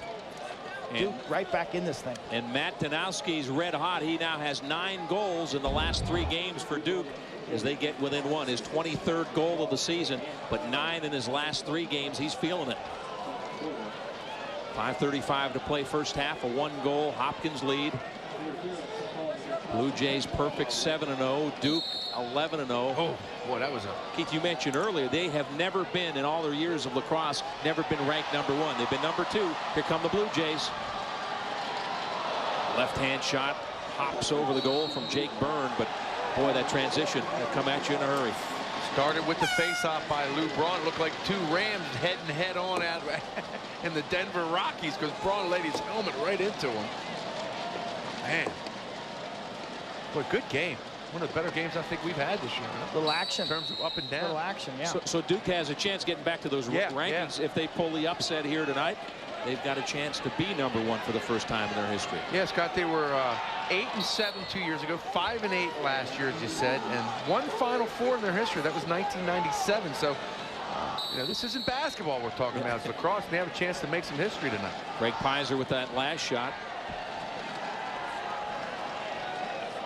Duke right back in this thing. And Matt Danowski's red hot. He now has 9 goals in the last 3 games for Duke as they get within 1. His 23rd goal of the season, but 9 in his last 3 games. He's feeling it. 5:35 to play first half. A 1-goal Hopkins lead. Blue Jays perfect 7-0. Duke 11-0. Oh, boy, that was a... Keith, you mentioned earlier, they have never been, in all their years of lacrosse, never been ranked #1. They've been #2. Here come the Blue Jays. Left-hand shot hops over the goal from Jake Byrne, but boy, that transition will come at you in a hurry. Started with the face-off by Lou Braun. Looked like 2 Rams head on out in the Denver Rockies because Braun laid his helmet right into him. Man. Boy, good game. One of the better games I think we've had this year. Little action. In terms of up and down. Little action, yeah. So Duke has a chance getting back to those rankings if they pull the upset here tonight. they've got a chance to be #1 for the first time in their history. Yeah, Scott, they were 8-7 2 years ago, 5-8 last year, as you said, and one Final Four in their history. That was 1997. So, you know, this isn't basketball we're talking about. It's lacrosse, and they have a chance to make some history tonight. Greg Pizer with that last shot.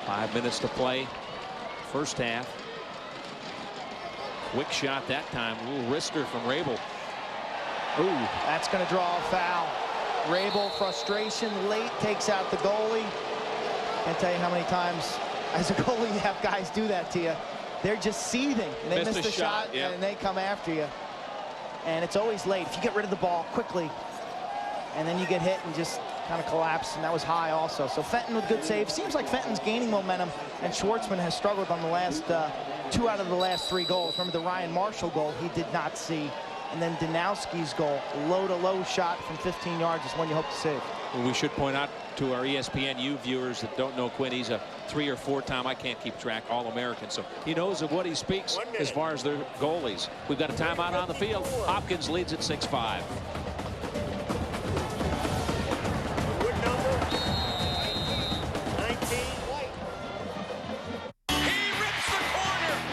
5 minutes to play. First half. Quick shot that time. A little wrister from Rabel. Ooh, that's going to draw a foul. Rabel, frustration late, takes out the goalie. Can't tell you how many times as a goalie you have guys do that to you. They're just seething. And they miss the shot, yeah. and they come after you. And it's always late. If you get rid of the ball quickly, and then you get hit and just kind of collapse, and that was high also. So Fenton with good save. Seems like Fenton's gaining momentum, and Schwartzman has struggled on the last 2 out of the last 3 goals. Remember the Ryan Marshall goal he did not see. And then Danowski's goal, low-to-low shot from 15 yards is one you hope to save. Well, we should point out to our ESPNU viewers that don't know Quinn, he's a 3- or 4-time, I can't keep track, All-American. So he knows of what he speaks as far as their goalies. We've got a timeout on the field. Hopkins leads at 6-5.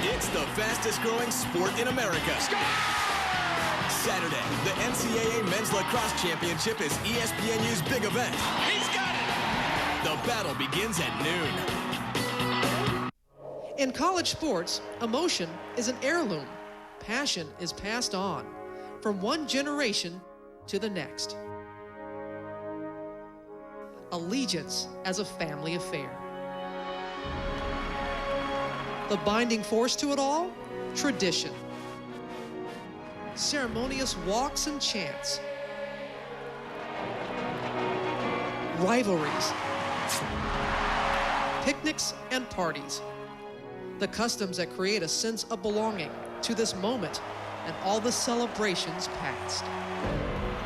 It's the fastest growing sport in America. Saturday, the NCAA Men's Lacrosse Championship is ESPNU's big event. He's got it! The battle begins at noon. In college sports, emotion is an heirloom. Passion is passed on from one generation to the next. Allegiance as a family affair. The binding force to it all? Tradition. Ceremonious walks and chants. Rivalries. Picnics and parties. The customs that create a sense of belonging to this moment and all the celebrations past.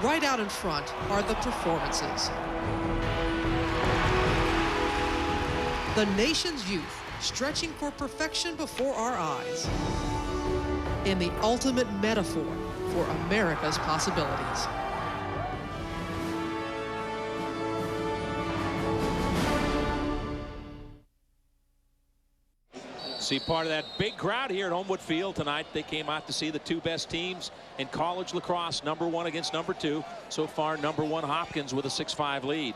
Right out in front are the performances. The nation's youth stretching for perfection before our eyes. In the ultimate metaphor for America's possibilities. See part of that big crowd here at Homewood Field tonight. They came out to see the 2 best teams in college lacrosse, #1 against #2. So far, #1 Hopkins with a 6-5 lead.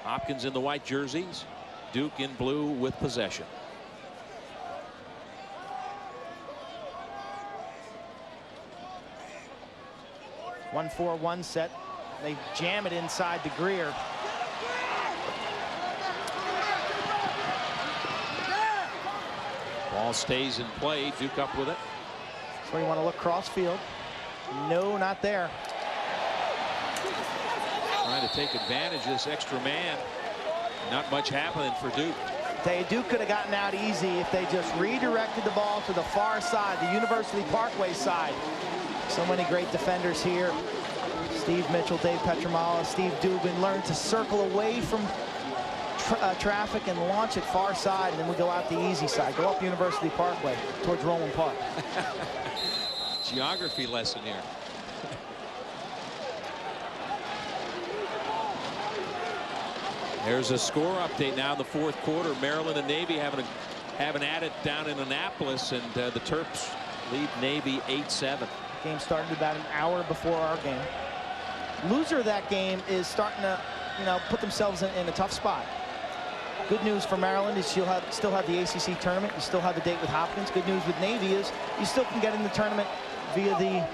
Hopkins in the white jerseys, Duke in blue with possession. One 4-1 set. They jam it inside to Greer. Ball stays in play. Duke up with it. That's where you want to look cross field. No, not there. Trying to take advantage of this extra man. Not much happening for Duke. Duke could have gotten out easy if they just redirected the ball to the far side, the University Parkway side. So many great defenders here. Steve Mitchell, Dave Petromala, Steve Dubin learned to circle away from traffic and launch it far side, and then we go out the easy side. Go up University Parkway towards Roland Park. Geography lesson here. There's a score update now in the 4th quarter. Maryland and Navy having at it down in Annapolis, and the Terps lead Navy 8-7. Game started about an hour before our game. Loser of that game is starting to, put themselves in a tough spot. Good news for Maryland is you'll still have the ACC tournament. You still have the date with Hopkins. Good news with Navy is you still can get in the tournament via the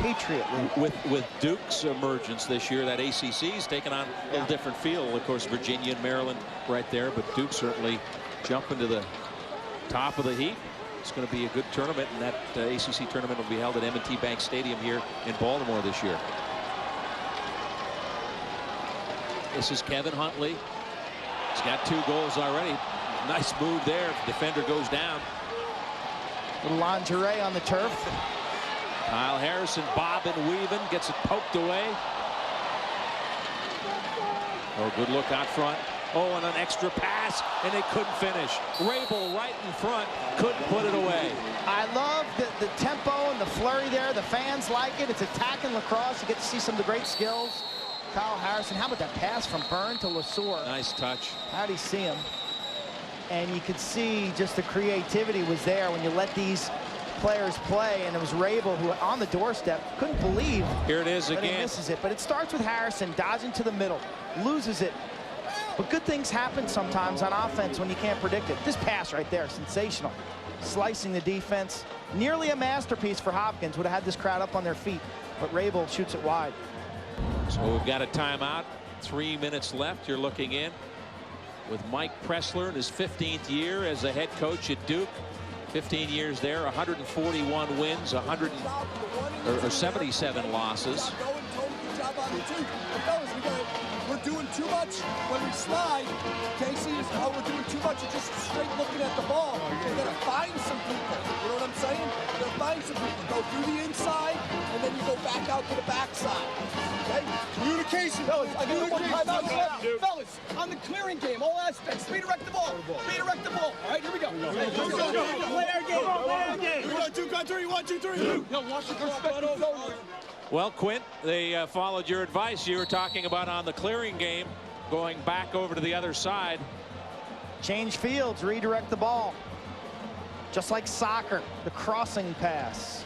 Patriot League. With Duke's emergence this year, that ACC is taking on a little different feel. Of course, Virginia and Maryland right there, but Duke certainly jumping to the top of the heap. It's going to be a good tournament, and that ACC tournament will be held at M&T Bank Stadium here in Baltimore this year. This is Kevin Huntley. He's got 2 goals already. Nice move there. Defender goes down. Little lingerie on the turf. Kyle Harrison bobbing, weaving, gets it poked away. Oh, good look out front. Oh, and an extra pass, and they couldn't finish. Rabel right in front, couldn't put it away. I love the tempo and the flurry there. The fans like it. It's attacking lacrosse. You get to see some of the great skills. Kyle Harrison, how about that pass from Byrne to LeSueur? Nice touch. How'd he see him? And you could see just the creativity was there when you let these players play, and it was Rabel who on the doorstep couldn't believe. Here it is But again. he misses it. But it starts with Harrison dodging to the middle, loses it. But good things happen sometimes on offense when you can't predict it. This pass right there, sensational. Slicing the defense. Nearly a masterpiece for Hopkins. Would have had this crowd up on their feet. But Rabel shoots it wide. So we've got a timeout. 3 minutes left. You're looking in with Mike Pressler in his 15th year as the head coach at Duke. 15 years there, 141 wins, 77 losses. We're doing too much when we slide. Casey is, oh, we're doing too much of just straight looking at the ball. We're going to find some people. You know what I'm saying? We're going to find some people. Go through the inside, and then you go back out to the backside. Okay? Communication. Fellas, I need one time out. Fellas, on the clearing game, all aspects, redirect the ball. Redirect the ball. All right, here we go. Play our game. Play our game. Here we go. 2, 3, 1, 2, 3. Yo, watch the perspective. Well, Quint, they followed your advice. You were talking about on the clearing game, going back over to the other side. Change fields, redirect the ball. Just like soccer, the crossing pass.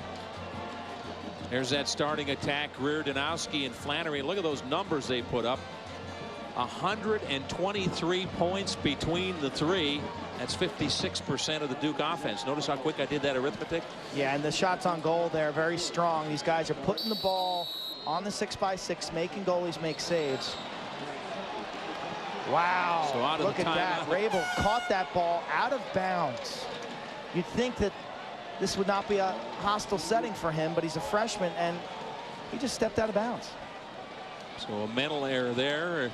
There's that starting attack. Greer, Danowski, and Flannery. Look at those numbers they put up. 123 points between the three. That's 56% of the Duke offense. Notice how quick I did that arithmetic. Yeah, and the shots on goal there, very strong. These guys are putting the ball on the 6x6, making goalies make saves. Wow, So out of look the at that. timeout. Rabel caught that ball out of bounds. You'd think that this would not be a hostile setting for him, but he's a freshman, and he just stepped out of bounds. So a mental error there.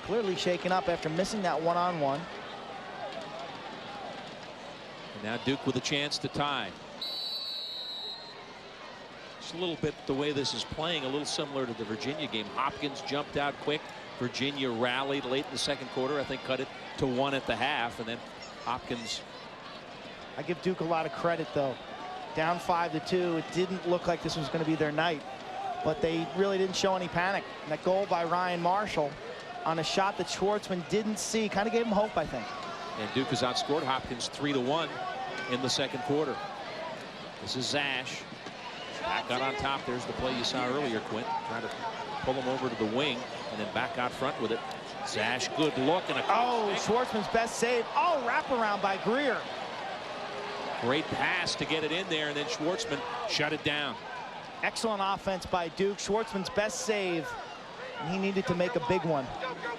Clearly shaken up after missing that one-on-one. And now Duke with a chance to tie. Just a little bit the way this is playing, a little similar to the Virginia game. Hopkins jumped out quick. Virginia rallied late in the second quarter. I think cut it to 1 at the half, and then Hopkins. I give Duke a lot of credit, though. Down 5-2. It didn't look like this was going to be their night, but they really didn't show any panic. And that goal by Ryan Marshall on a shot that Schwartzman didn't see kind of gave him hope, I think. And Duke has outscored Hopkins 3-1 in the second quarter. This is Zash. Back out on top. There's the play you saw earlier, Quint. Trying to pull him over to the wing and then back out front with it. Zash, good look. And Schwartzman's best save. Oh, wraparound by Greer. Great pass to get it in there, and then Schwartzman shut it down. Excellent offense by Duke. Schwartzman's best save. And he needed to make a big one.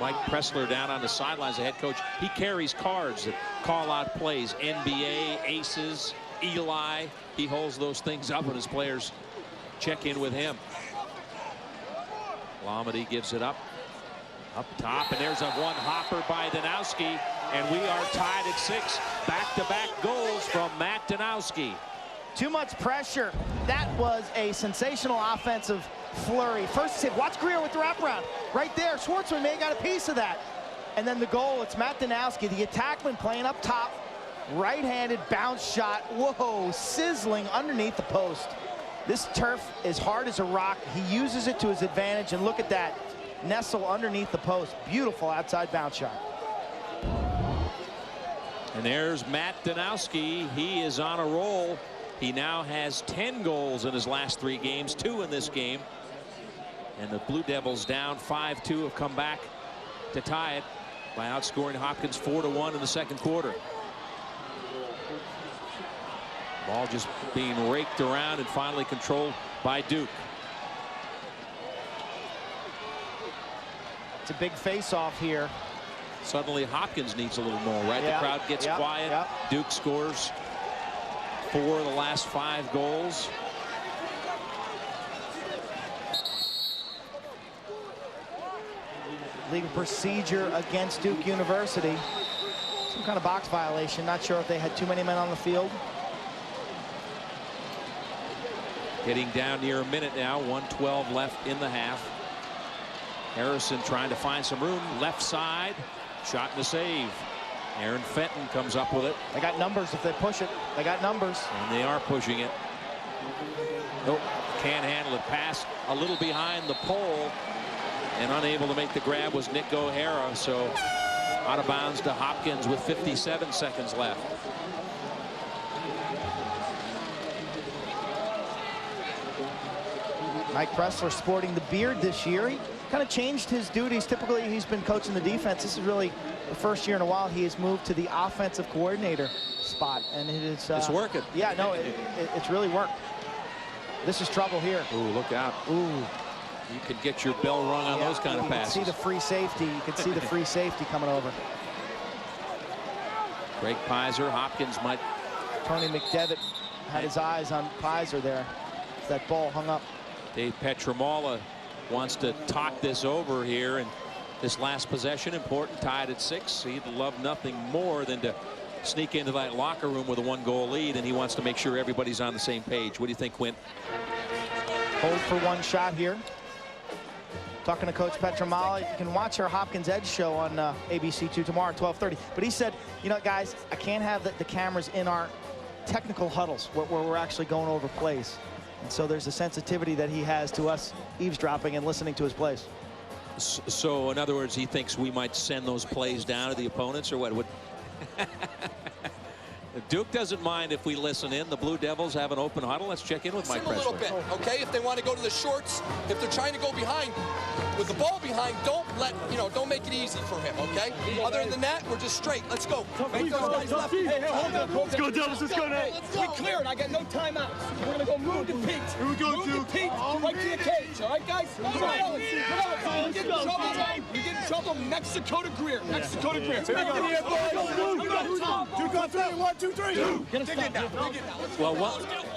Mike Pressler down on the sidelines, the head coach. He carries cards that call out plays. NBA, aces, Eli. He holds those things up when his players check in with him. Lomedy gives it up top, and there's a one hopper by Danowski, and we are tied at 6. Back-to-back goals from Matt Danowski. Too much pressure. That was a sensational offensive flurry. First save, watch Greer with the wraparound. Right there, Schwartzman may have got a piece of that. And then the goal, it's Matt Danowski, the attackman playing up top. Right-handed bounce shot. Whoa, sizzling underneath the post. This turf is hard as a rock. He uses it to his advantage, and look at that. Nestle underneath the post. Beautiful outside bounce shot. And there's Matt Danowski. He is on a roll. He now has 10 goals in his last 3 games, 2 in this game. And the Blue Devils down 5-2 have come back to tie it by outscoring Hopkins 4-1 in the second quarter. Ball just being raked around and finally controlled by Duke. It's a big face-off here. Suddenly Hopkins needs a little more, right? Yeah. The crowd gets quiet. Yeah. Duke scores 4 of the last 5 goals. Legal procedure against Duke University. Some kind of box violation. Not sure if they had too many men on the field. Getting down near a minute now. 1:12 left in the half. Harrison trying to find some room. Left side. Shot and a save. Aaron Fenton comes up with it. They got numbers if they push it. They got numbers. And they are pushing it. Nope, can't handle it. Pass a little behind the pole. And unable to make the grab was Nick O'Hara. So out of bounds to Hopkins with 57 seconds left. Mike Pressler sporting the beard this year. He kind of changed his duties. Typically, he's been coaching the defense. This is really the first year in a while he has moved to the offensive coordinator spot. And it is... it's working. Yeah, no, it's really worked. This is trouble here. Ooh, look out. Ooh. You could get your bell rung on those kind of passes. You can see the free safety. You can see the free safety coming over. Greg Pizer, Hopkins might... Tony McDevitt had his eyes on Pizer there. That ball hung up. Dave Petramala wants to talk this over here, and this last possession important, tied at 6. He'd love nothing more than to sneak into that locker room with a 1-goal lead, and he wants to make sure everybody's on the same page. What do you think, Quint? Hold for one shot here. Talking to Coach Petramala. You can watch our Hopkins Edge show on ABC2 tomorrow at 12:30. But he said, you know, guys, I can't have the cameras in our technical huddles where we're actually going over plays. And so there's a sensitivity that he has to us eavesdropping and listening to his plays. So, in other words, he thinks we might send those plays down to the opponents, or what? Duke doesn't mind if we listen in. The Blue Devils have an open huddle. Let's check in with Mike Pressler. A little bit, okay? If they want to go to the shorts, if they're trying to go behind, with the ball behind, don't make it easy for him, okay? Other than that, we're just straight. Let's go. Make those guys left. Hey, hold on. Let's go, Devils. Let's go now. We clear it. I got no timeouts. We're going to go move the Pete. Here we go, Duke. Move the Pete right to the cage, all right, guys? You get in trouble, Mexico to Greer. Mexico to Greer. Here we go. Duke on 3. 1, 2, 3. Dig it down. Well,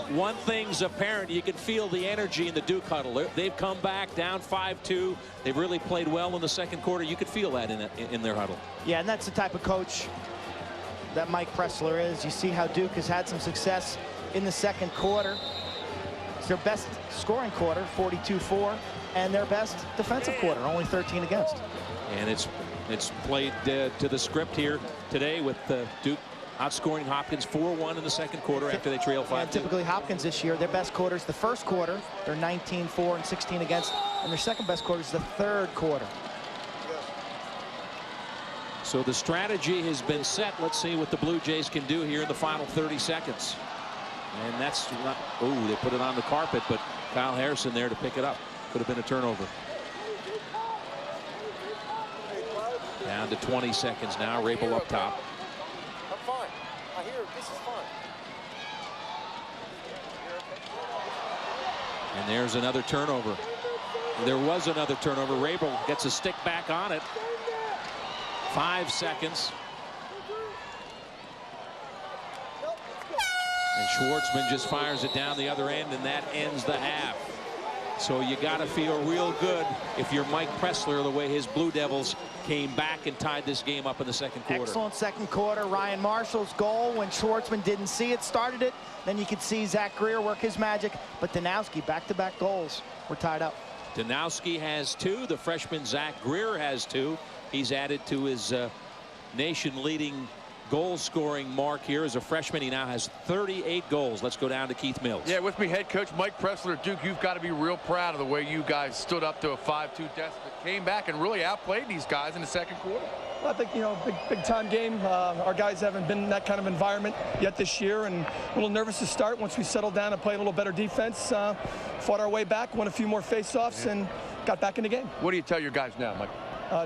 one thing's apparent. You can feel the energy in the Duke huddle. They've come back down 5-2. They've really played well in the second quarter. You could feel that in their huddle. Yeah, and that's the type of coach that Mike Pressler is. You see how Duke has had some success in the second quarter. It's their best scoring quarter, 42-4, and their best defensive quarter, only 13 against. And it's played to the script here today with Duke outscoring Hopkins 4-1 in the second quarter after they trail 5-2. Typically Hopkins this year, their best quarter is the first quarter. They're 19-4 and 16 against, and their second best quarter is the third quarter. So the strategy has been set. Let's see what the Blue Jays can do here in the final 30 seconds. And that's not, oh, they put it on the carpet, but Kyle Harrison there to pick it up. Could have been a turnover. Down to 20 seconds now. Rabel up top. I'm fine. I hear this is fine. And there's another turnover. There was another turnover. Rabel gets a stick back on it. 5 seconds. And Schwartzman just fires it down the other end, and that ends the half. So you got to feel real good if you're Mike Pressler, the way his Blue Devils came back and tied this game up in the second quarter. Excellent second quarter. Ryan Marshall's goal when Schwartzman didn't see it, started it. Then you could see Zach Greer work his magic. But Danowski, back-to-back goals. We're tied up. Danowski has 2. The freshman Zach Greer has 2. He's added to his nation-leading goal-scoring mark here. As a freshman, he now has 38 goals. Let's go down to Keith Mills. Yeah, with me, head coach Mike Pressler. Duke, you've got to be real proud of the way you guys stood up to a 5-2 deficit, came back and really outplayed these guys in the second quarter. Well, I think, you know, big time game. Our guys haven't been in that kind of environment yet this year, and a little nervous to start. Once we settled down and played a little better defense, fought our way back, won a few more face-offs, and got back in the game. What do you tell your guys now, Mike?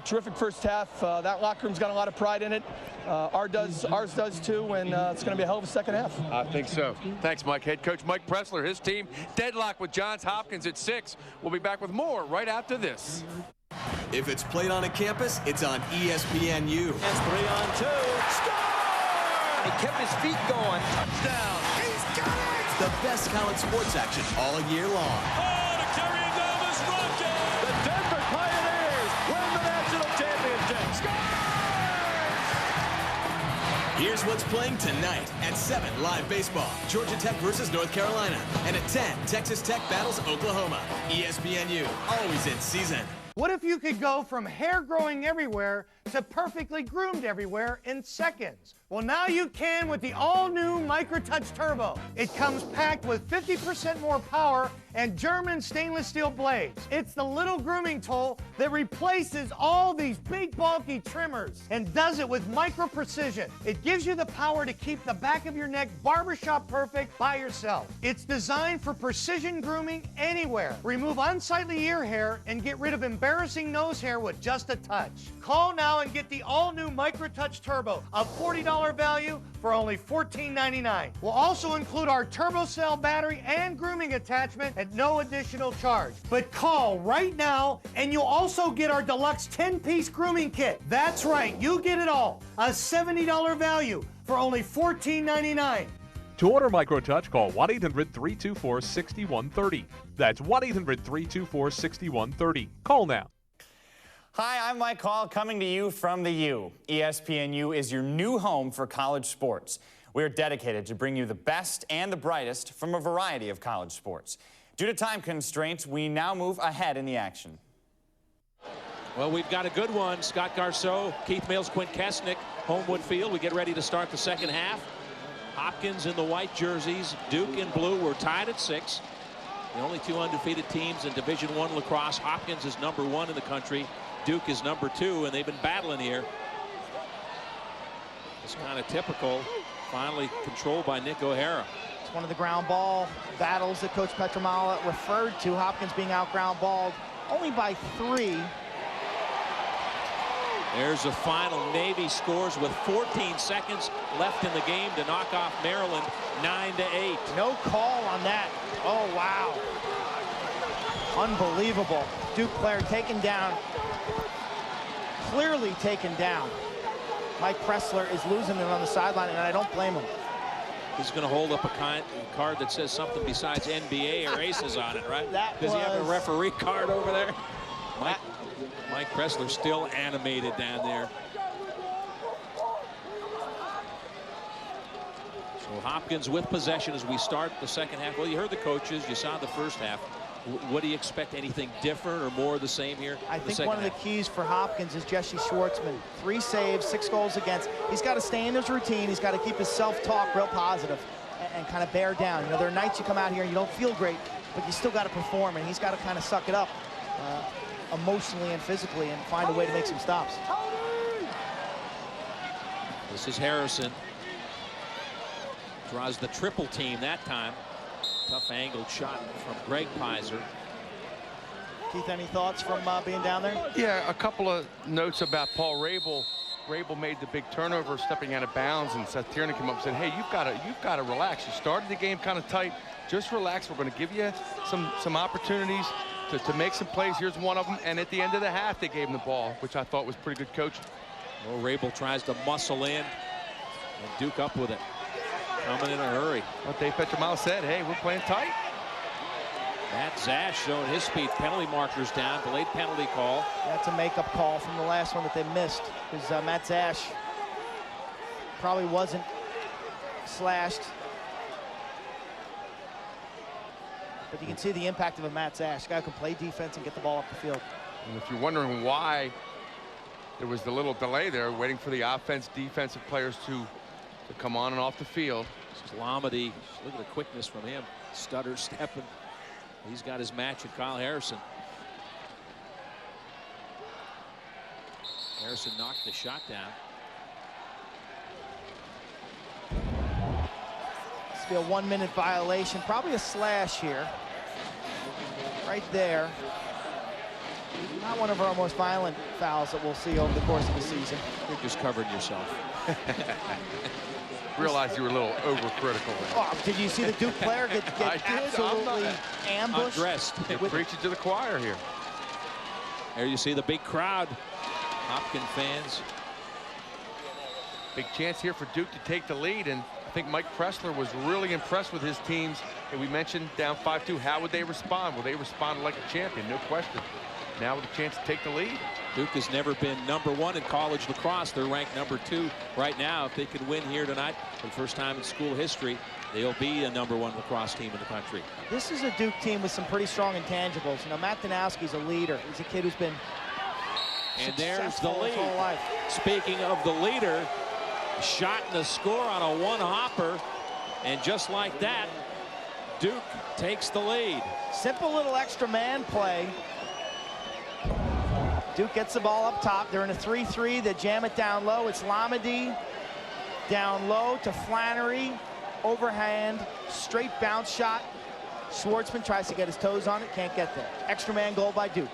Terrific first half. That locker room's got a lot of pride in it. Ours does too, and it's going to be a hell of a second half. I think so. Thanks, Mike. Head coach Mike Pressler, his team deadlocked with Johns Hopkins at 6. We'll be back with more right after this. If it's played on a campus, it's on ESPNU. And 3-on-2. Score! He kept his feet going. Touchdown. He's got it! The best college sports action all year long. Oh, to carry it down this rocket! The Denver Pioneers win the national championship. Scores! Here's what's playing tonight at 7, live baseball. Georgia Tech versus North Carolina. And at 10, Texas Tech battles Oklahoma. ESPNU, always in season. What if you could go from hair growing everywhere to perfectly groomed everywhere in seconds? Well, now you can with the all-new MicroTouch Turbo. It comes packed with 50% more power and German stainless steel blades. It's the little grooming tool that replaces all these big, bulky trimmers and does it with micro precision. It gives you the power to keep the back of your neck barbershop perfect by yourself. It's designed for precision grooming anywhere. Remove unsightly ear hair and get rid of embarrassing nose hair with just a touch. Call now and get the all-new MicroTouch Turbo, a $40 value for only $14.99. We'll also include our Turbo Cell battery and grooming attachment at no additional charge. But call right now and you'll also get our deluxe 10-piece grooming kit. That's right, you get it all. A $70 value for only $14.99. To order MicroTouch, call 1-800-324-6130. That's 1-800-324-6130. Call now. Hi, I'm Mike Hall, coming to you from the U. ESPNU is your new home for college sports. We're dedicated to bring you the best and the brightest from a variety of college sports. Due to time constraints, we now move ahead in the action. Well, we've got a good one. Scott Garceau, Keith Mills, Quint Kesnick, Homewood Field. We get ready to start the second half. Hopkins in the white jerseys, Duke in blue. We're tied at 6. The only two undefeated teams in Division I lacrosse. Hopkins is #1 in the country. Duke is #2, and they've been battling here. It's kind of typical. Finally controlled by Nick O'Hara. It's one of the ground ball battles that Coach Petramala referred to. Hopkins being out ground balled only by 3. There's the final. Navy scores with 14 seconds left in the game to knock off Maryland 9-8. No call on that. Oh, wow. Unbelievable. Duke player taken down. Clearly taken down. Mike Pressler is losing it on the sideline, and I don't blame him. He's going to hold up a card that says something besides NBA or Aces on it, right? Does he have a referee card over there? Mike Pressler still animated down there. So Hopkins with possession as we start the second half. Well, you heard the coaches. You saw the first half. What do you expect? Anything different or more of the same here? I think one of the keys for Hopkins is Jesse Schwartzman. 3 saves, 6 goals against. He's got to stay in his routine. He's got to keep his self-talk real positive and kind of bear down. You know, there are nights you come out here and you don't feel great, but you still got to perform, and he's got to kind of suck it up emotionally and physically and find a way to make some stops. This is Harrison. Draws the triple team that time. Tough angled shot from Greg Pizer. Keith, any thoughts from being down there? Yeah, a couple of notes about Paul Rabel. Rabel made the big turnover, stepping out of bounds, and Seth Tierney came up and said, "Hey, you've got to relax. You started the game kind of tight. Just relax. We're going to give you some opportunities to make some plays. Here's one of them." And at the end of the half, they gave him the ball, which I thought was pretty good coaching. Well, Rabel tries to muscle in and Duke up with it. Coming in a hurry. What Dave Petramala said, hey, we're playing tight. Matt Zash showing his speed. Penalty markers down. Delayed penalty call. That's a makeup call from the last one that they missed, because Matt Zash probably wasn't slashed. But you can see the impact of a Matt Zash. Guy who can play defense and get the ball up the field. And if you're wondering why there was the little delay there, waiting for the defensive players to come on and off the field. This is Lamedy. Look at the quickness from him. Stutter stepping. He's got his match with Kyle Harrison. Harrison knocked the shot down. This will be a 1-minute violation. Probably a slash here. Right there. Not one of our most violent fouls that we'll see over the course of the season. You're just covering yourself. Realized you were a little overcritical. Oh, did you see the Duke player get absolutely ambushed? Undressed. Preaching to the choir here. There you see the big crowd. Hopkins fans. Big chance here for Duke to take the lead, and I think Mike Pressler was really impressed with his teams. And we mentioned down 5-2. How would they respond? Will they respond like a champion? No question. now with a chance to take the lead. Duke has never been #1 in college lacrosse. They're ranked #2 right now. If they can win here tonight for the first time in school history, they'll be a #1 lacrosse team in the country. This is a Duke team with some pretty strong intangibles. You know, Matt Danowski's a leader. He's a kid who's been and there's the successful his whole lead. life. Speaking of the leader, shot and a score on a one-hopper, and just like that, Duke takes the lead. Simple little extra man play. Duke gets the ball up top. They're in a 3-3. They jam it down low. It's Lamadi down low to Flannery. Overhand, straight bounce shot. Schwartzman tries to get his toes on it, can't get there. Extra man goal by Duke.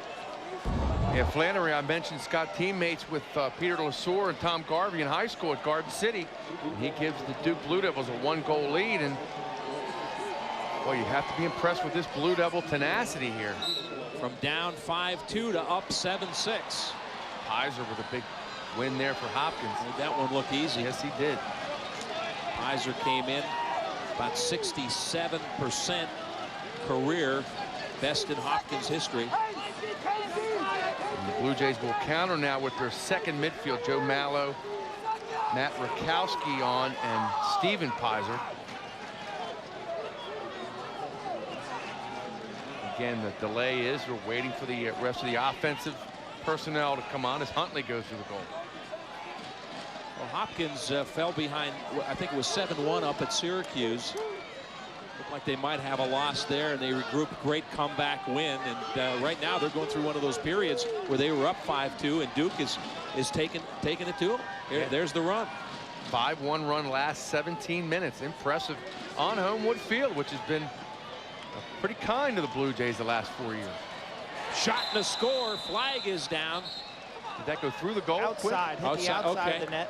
Yeah, Flannery, I mentioned, Scott, teammates with Peter Lesur and Tom Garvey in high school at Garden City. And he gives the Duke Blue Devils a 1-goal lead. And, well, you have to be impressed with this Blue Devil tenacity here. From down 5-2 to up 7-6. Pizer with a big win there for Hopkins. Made that one look easy. Yes, he did. Pizer came in about 67% career, best in Hopkins history. And the Blue Jays will counter now with their second midfield. Joe Mallow, Matt Rakowski on, and Steven Pizer. Again, the delay is we're waiting for the rest of the offensive personnel to come on as Huntley goes through the goal. Well, Hopkins fell behind, I think it was 7-1 up at Syracuse. Looked like they might have a loss there, and they regrouped. Great comeback win. And right now they're going through one of those periods where they were up 5-2, and Duke is taking it to them. There's the run. 5-1 run last 17 minutes. Impressive on Homewood Field, which has been pretty kind to the Blue Jays the last 4 years. Shot and a score. Flag is down. Did that go through the goal? Outside, hit the outside okay. of the net.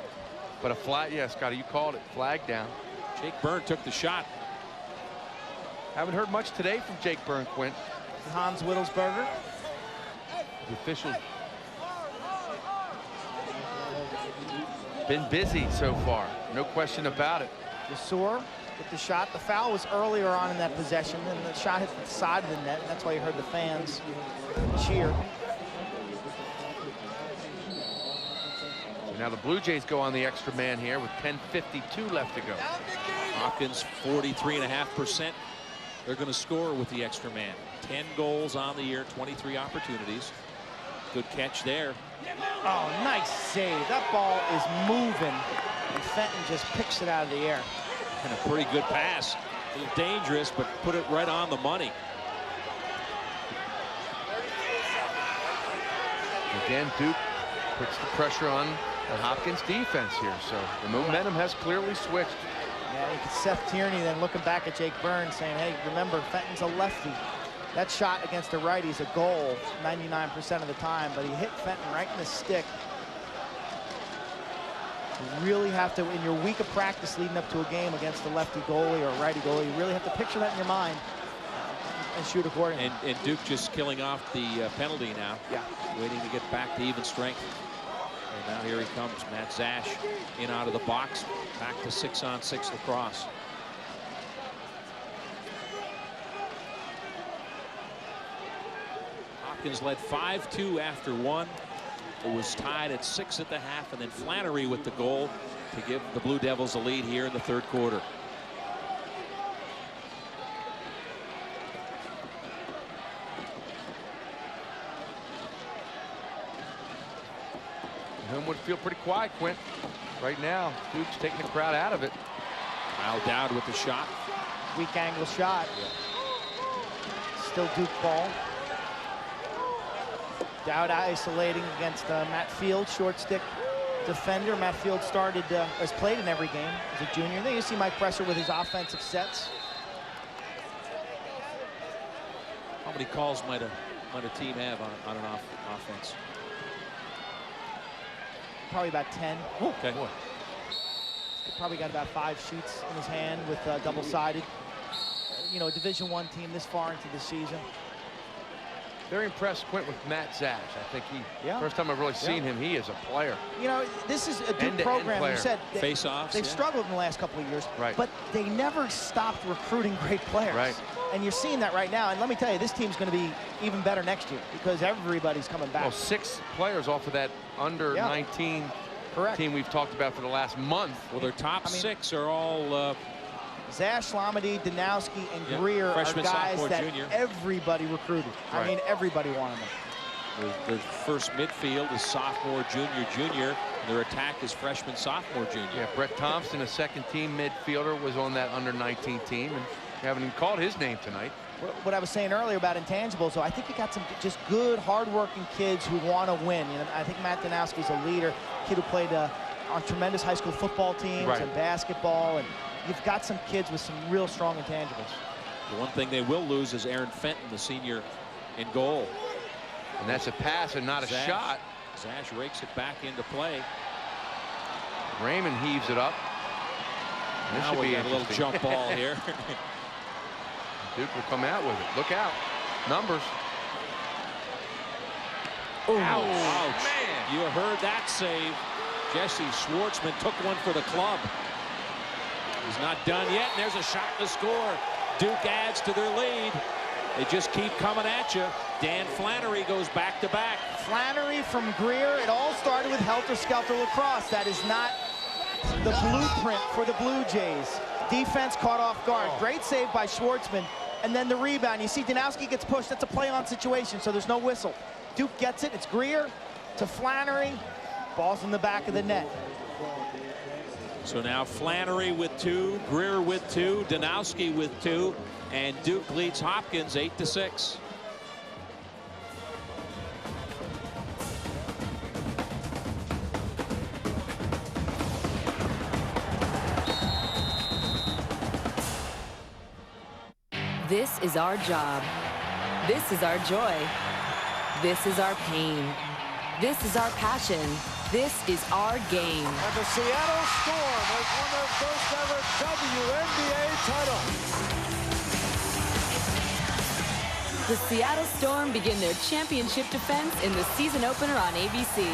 But a flag, yeah, Scotty, you called it. Flag down. Jake Byrne took the shot. Haven't heard much today from Jake Byrne, Quint. Hans Wittelsberger. The officials been busy so far. No question about it. Lesur with the shot. The foul was earlier on in that possession, and the shot hit the side of the net. And that's why you heard the fans cheer. So now the Blue Jays go on the extra man here with 10:52 left to go. Hopkins 43.5%. They're going to score with the extra man. 10 goals on the year, 23 opportunities. Good catch there. Oh, nice save. That ball is moving, and Fenton just picks it out of the air. And a pretty good pass. A little dangerous, but put it right on the money. Again, Duke puts the pressure on the Hopkins defense here, so the momentum has clearly switched. Yeah, you could Seth Tierney then looking back at Jake Byrne saying, hey, remember, Fenton's a lefty. That shot against a righty is a goal 99% of the time, but he hit Fenton right in the stick. You really have to, in your week of practice leading up to a game against a lefty goalie or a righty goalie, you really have to picture that in your mind and shoot accordingly. And Duke just killing off the penalty now. Yeah. Waiting to get back to even strength. And now here he comes, Matt Zash in out of the box, back to 6-on-6 lacrosse. Hopkins led 5-2 after one. It was tied at 6 at the half, and then Flannery with the goal to give the Blue Devils a lead here in the third quarter. Homewood feel pretty quiet, Quint. Right now, Duke's taking the crowd out of it. Kyle Dowd with the shot. Weak angle shot. Still Duke ball. Dowd isolating against Matt Field, short stick defender. Matt Field has played in every game as a junior. Then you see Mike Presser with his offensive sets. How many calls might a team have on an offense? Probably about 10. Okay. Boy. Probably got about 5 shoots in his hand with double-sided. You know, a Division I team this far into the season. Very impressed, Quint, with Matt Zash. I think first time I've really seen him, he is a player. You know, this is a Duke program. You said face-offs. They've struggled in the last couple of years, right? But they never stopped recruiting great players. Right. And you're seeing that right now. And let me tell you, this team's going to be even better next year because everybody's coming back. Well, 6 players off of that under 19 team we've talked about for the last month. Well, their top 6 are all Zash, Lamedy, Danowski, and Greer are freshman, guys sophomore, that junior. everybody recruited. I mean, everybody wanted them. Their first midfield is sophomore, junior. Their attack is freshman, sophomore, junior. Yeah, Brett Thompson, a second-team midfielder, was on that under-19 team, and we haven't even called his name tonight. What I was saying earlier about intangibles, though, I think you got some just good, hard-working kids who want to win. You know, I think Matt Danowski's a leader, kid who played on tremendous high school football teams and basketball, and you've got some kids with some real strong intangibles. The one thing they will lose is Aaron Fenton, the senior, in goal. And that's a pass and not a shot. Zash rakes it back into play. Raymond heaves it up. This now should we be got a little jump ball here. Duke will come out with it. Look out. Numbers. Ouch. Ouch. Man. You heard that save. Jesse Schwartzman took one for the club. He's not done yet, and there's a shot to score. Duke adds to their lead. They just keep coming at you. Dan Flannery goes back-to-back. Flannery from Greer. It all started with helter-skelter lacrosse. That is not the blueprint for the Blue Jays. Defense caught off guard. Great save by Schwartzman. And then the rebound. You see Danowski gets pushed. That's a play-on situation, so there's no whistle. Duke gets it. It's Greer to Flannery. Ball's in the back of the net. So now Flannery with 2, Greer with 2, Danowski with 2, and Duke leads Hopkins 8-6. This is our job. This is our joy. This is our pain. This is our passion. This is our game. And the Seattle Storm has won their first ever WNBA title. The Seattle Storm begin their championship defense in the season opener on ABC.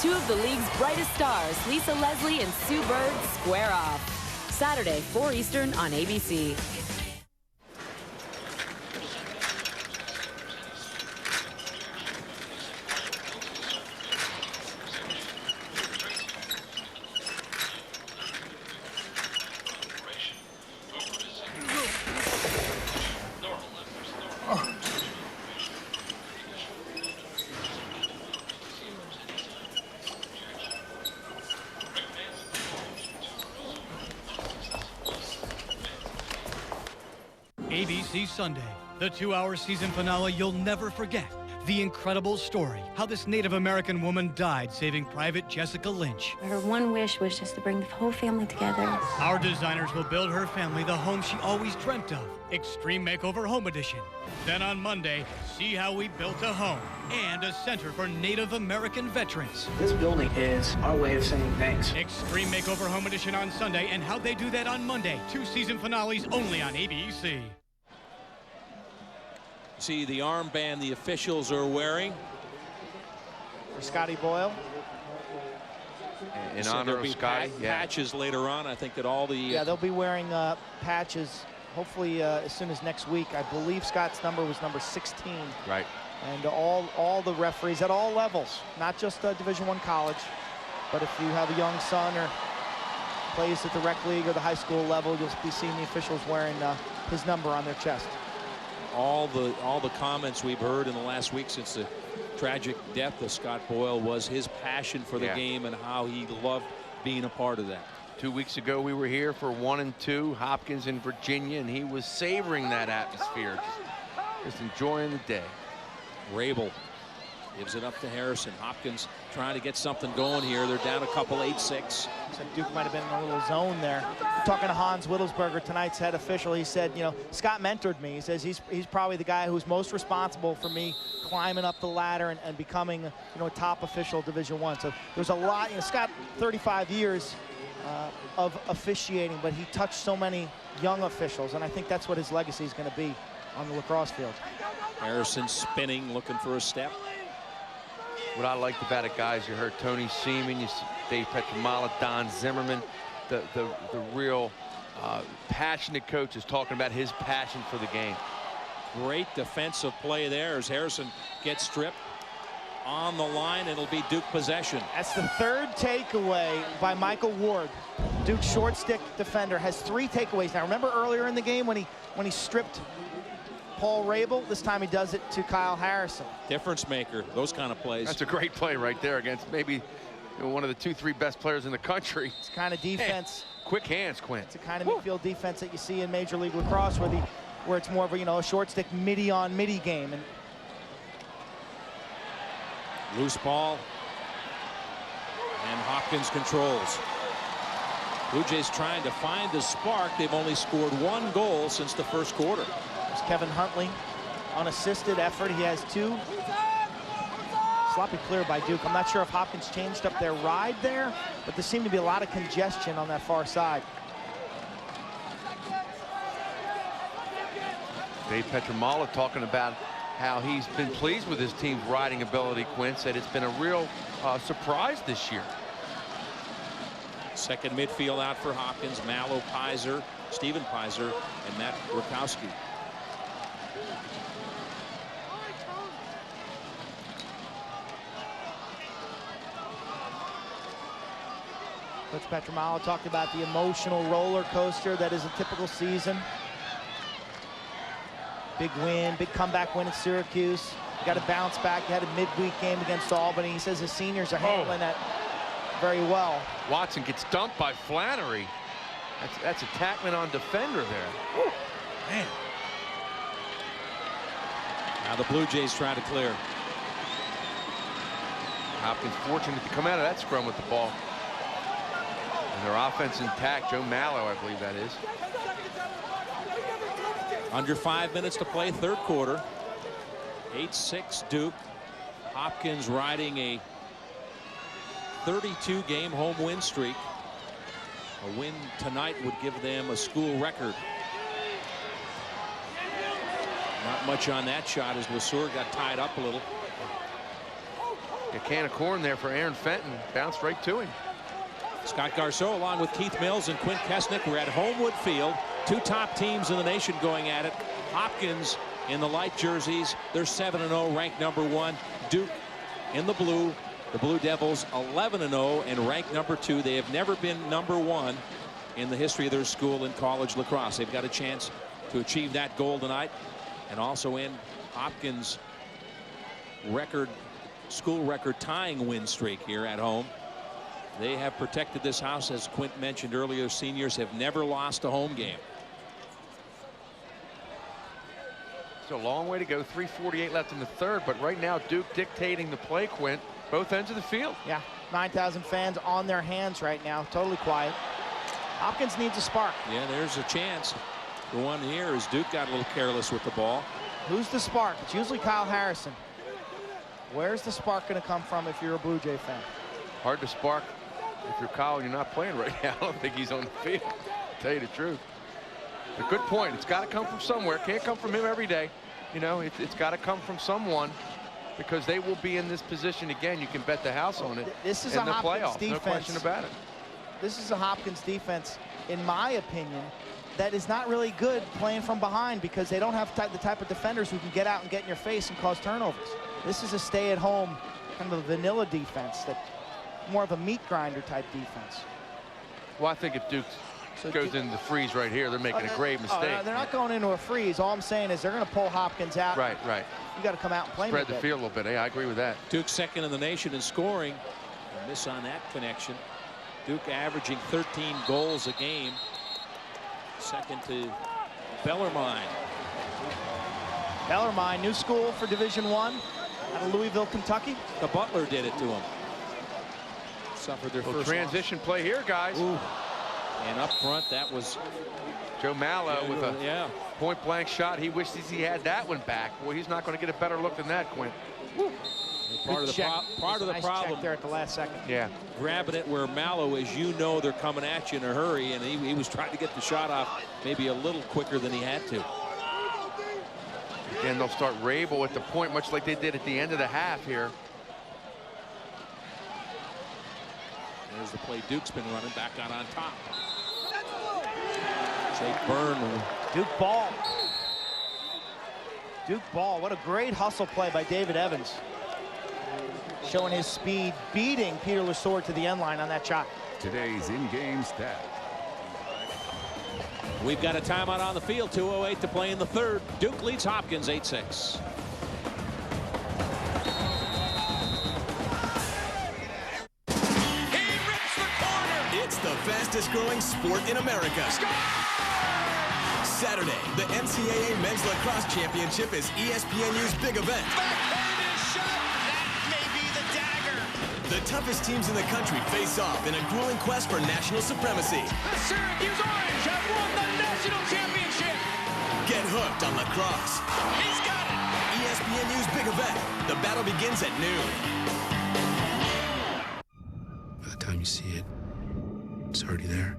2 of the league's brightest stars, Lisa Leslie and Sue Bird, square off. Saturday, 4 Eastern on ABC. ABC Sunday, the 2-hour season finale you'll never forget. The incredible story, how this Native American woman died saving Private Jessica Lynch. Her one wish was just to bring the whole family together. Our designers will build her family the home she always dreamt of. Extreme Makeover Home Edition. Then on Monday, see how we built a home and a center for Native American veterans. This building is our way of saying thanks. Extreme Makeover Home Edition on Sunday and how they do that on Monday. 2 season finales only on ABC. See the armband the officials are wearing. For Scotty Boyle. In honor of Scotty. Patches later on. I think that all the... Yeah, they'll be wearing patches hopefully as soon as next week. I believe Scott's number was number 16. Right. And all the referees at all levels, not just Division I college, but if you have a young son or plays at the rec league or the high school level, you'll be seeing the officials wearing his number on their chest. All the comments we've heard in the last week since the tragic death of Scott Boyle was his passion for the game and how he loved being a part of that. 2 weeks ago we were here for 1 and 2, Hopkins in Virginia, and he was savoring that atmosphere, just enjoying the day. Rabel gives it up to Harrison. Hopkins trying to get something going here. They're down a couple, 8-6. Duke might have been in a little zone there. Talking to Hans Wittelsberger, tonight's head official, he said, you know, Scott mentored me. He says he's probably the guy who's most responsible for me climbing up the ladder and becoming, you know, a top official Division I. So there's a lot, you know, Scott, 35 years of officiating, but he touched so many young officials, and I think that's what his legacy is going to be on the lacrosse field. Harrison spinning, looking for a step. What I liked about it, guys, you heard Tony Seaman, you see Dave Petramala, Don Zimmerman, the real passionate coach is talking about his passion for the game. Great defensive play there as Harrison gets stripped on the line. It'll be Duke possession. That's the third takeaway by Michael Ward. Duke's short stick defender has 3 takeaways. Now remember earlier in the game when he stripped Paul Rabel? This time he does it to Kyle Harrison. Difference maker, those kind of plays. That's a great play right there against maybe one of the 2-3 best players in the country. It's kind of defense. Hey, quick hands, Quinn. It's a kind of midfield defense that you see in Major League Lacrosse where it's more of a, a short stick midi on midi game. And loose ball, and Hopkins controls. Blue Jays trying to find the spark. They've only scored 1 goal since the first quarter. There's Kevin Huntley, unassisted effort. He has 2. Sloppy clear by Duke. I'm not sure if Hopkins changed up their ride there, but there seemed to be a lot of congestion on that far side. Dave Petramala talking about how he's been pleased with his team's riding ability. Quinn said it's been a real surprise this year. Second midfield out for Hopkins, Mallow, Pizer, Steven Pizer, and Matt Rakowski. Coach Petramala talked about the emotional roller coaster that is a typical season. Big win, big comeback win at Syracuse. You got to bounce back. You had a midweek game against Albany. He says his seniors are handling that very well. Watson gets dumped by Flannery. That's a tackling on defender there. Woo. Man. Now the Blue Jays try to clear. Hopkins fortunate to come out of that scrum with the ball. And their offense intact. Joe Mallow, I believe that is. Under 5 minutes to play, third quarter. 8-6 Duke. Hopkins riding a 32-game home win streak. A win tonight would give them a school record. Not much on that shot as LeSueur got tied up a little. A can of corn there for Aaron Fenton. Bounced right to him. Scott Garceau along with Keith Mills and Quint Kesnick. We're at Homewood Field. 2 top teams in the nation going at it. Hopkins in the light jerseys. They're 7-0, ranked number 1. Duke in the blue. The Blue Devils 11-0 and ranked number 2. They have never been number 1 in the history of their school in college lacrosse. They've got a chance to achieve that goal tonight and also end Hopkins' school record tying win streak here at home. They have protected this house, as Quint mentioned earlier. Seniors have never lost a home game. It's a long way to go. 3:48 left in the third, but right now Duke dictating the play, Quint, both ends of the field. Yeah, 9,000 fans on their hands right now, totally quiet. Hopkins needs a spark. Yeah, there's a chance. The one here is Duke got a little careless with the ball. Who's the spark? It's usually Kyle Harrison. Where's the spark going to come from if you're a Blue Jay fan? Hard to spark if you're Kyle and you're not playing right now. I don't think he's on the field, to tell you the truth. But good point. It's got to come from somewhere. Can't come from him every day. You know, it's got to come from someone, because they will be in this position again. You can bet the house on it. This is in a the Hopkins playoffs, defense. no question about it. This is a Hopkins defense, in my opinion, that is not really good playing from behind, because they don't have the type of defenders who can get out and get in your face and cause turnovers. This is a stay-at-home kind of a vanilla defense, that more of a meat grinder type defense. Well, I think if Duke goes into the freeze right here, they're making a grave mistake. They're not going into a freeze. All I'm saying is they're going to pull Hopkins out. Right. You got to come out and play. Spread the field a little bit. Hey, I agree with that. Duke second in the nation in scoring. A miss on that connection. Duke averaging 13 goals a game. Second to Bellarmine. Bellarmine, new school for Division I out of Louisville, Kentucky. The Butler did it to him. Suffered their first transition loss. play here, guys. Ooh. And up front, that was Joe Mallow with a point-blank shot. He wishes he had that one back. Well, he's not going to get a better look than that, Quint. Part of the problem there at the last second. Yeah, grabbing it where Mallow, as you know, they're coming at you in a hurry, and he was trying to get the shot off maybe a little quicker than he had to. Again, they'll start Rabel at the point, much like they did at the end of the half here. There's the play Duke's been running back out on top. Jake Byrne. Duke ball. Duke ball. What a great hustle play by David Evans. Showing his speed, beating Peter Lesor to the end line on that shot. Today's in-game stat. We've got a timeout on the field. 2:08 to play in the third. Duke leads Hopkins 8-6. It's the fastest growing sport in America. Saturday, the NCAA Men's Lacrosse Championship is ESPNU's big event. The toughest teams in the country face off in a grueling quest for national supremacy. The Syracuse Orange have won the national championship. Get hooked on lacrosse. He's got it. ESPNU's big event. The battle begins at noon. By the time you see it, it's already there.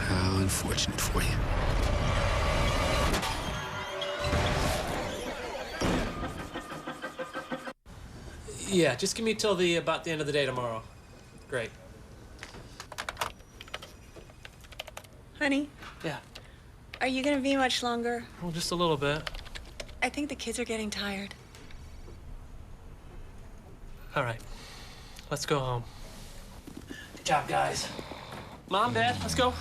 How unfortunate for you. Yeah, just give me till about the end of the day tomorrow. Great. Honey? Yeah. Are you gonna be much longer? Well, just a little bit. I think the kids are getting tired. All right. Let's go home. Good job, guys. Mom, Dad, let's go.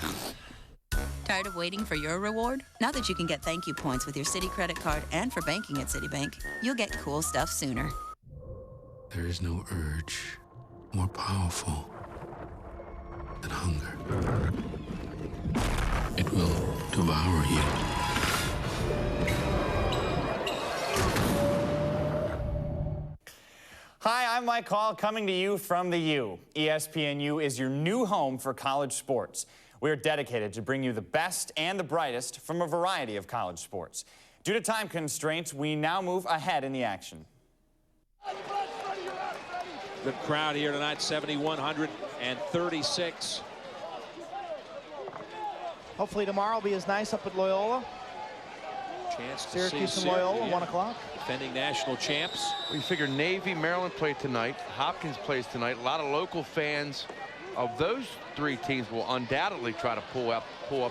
Tired of waiting for your reward? Now that you can get thank you points with your Citi credit card and for banking at Citibank, you'll get cool stuff sooner. There is no urge more powerful than hunger. It will devour you. Hi, I'm Mike Hall, coming to you from the U. ESPNU is your new home for college sports. We are dedicated to bring you the best and the brightest from a variety of college sports. Due to time constraints, we now move ahead in the action. Good crowd here tonight, 7,136. Hopefully tomorrow will be as nice up at Loyola. Chance to Syracuse see and Loyola, yeah. 1 o'clock. Defending national champs. We figure Navy, Maryland play tonight. Hopkins plays tonight. A lot of local fans of those three teams will undoubtedly try to pull up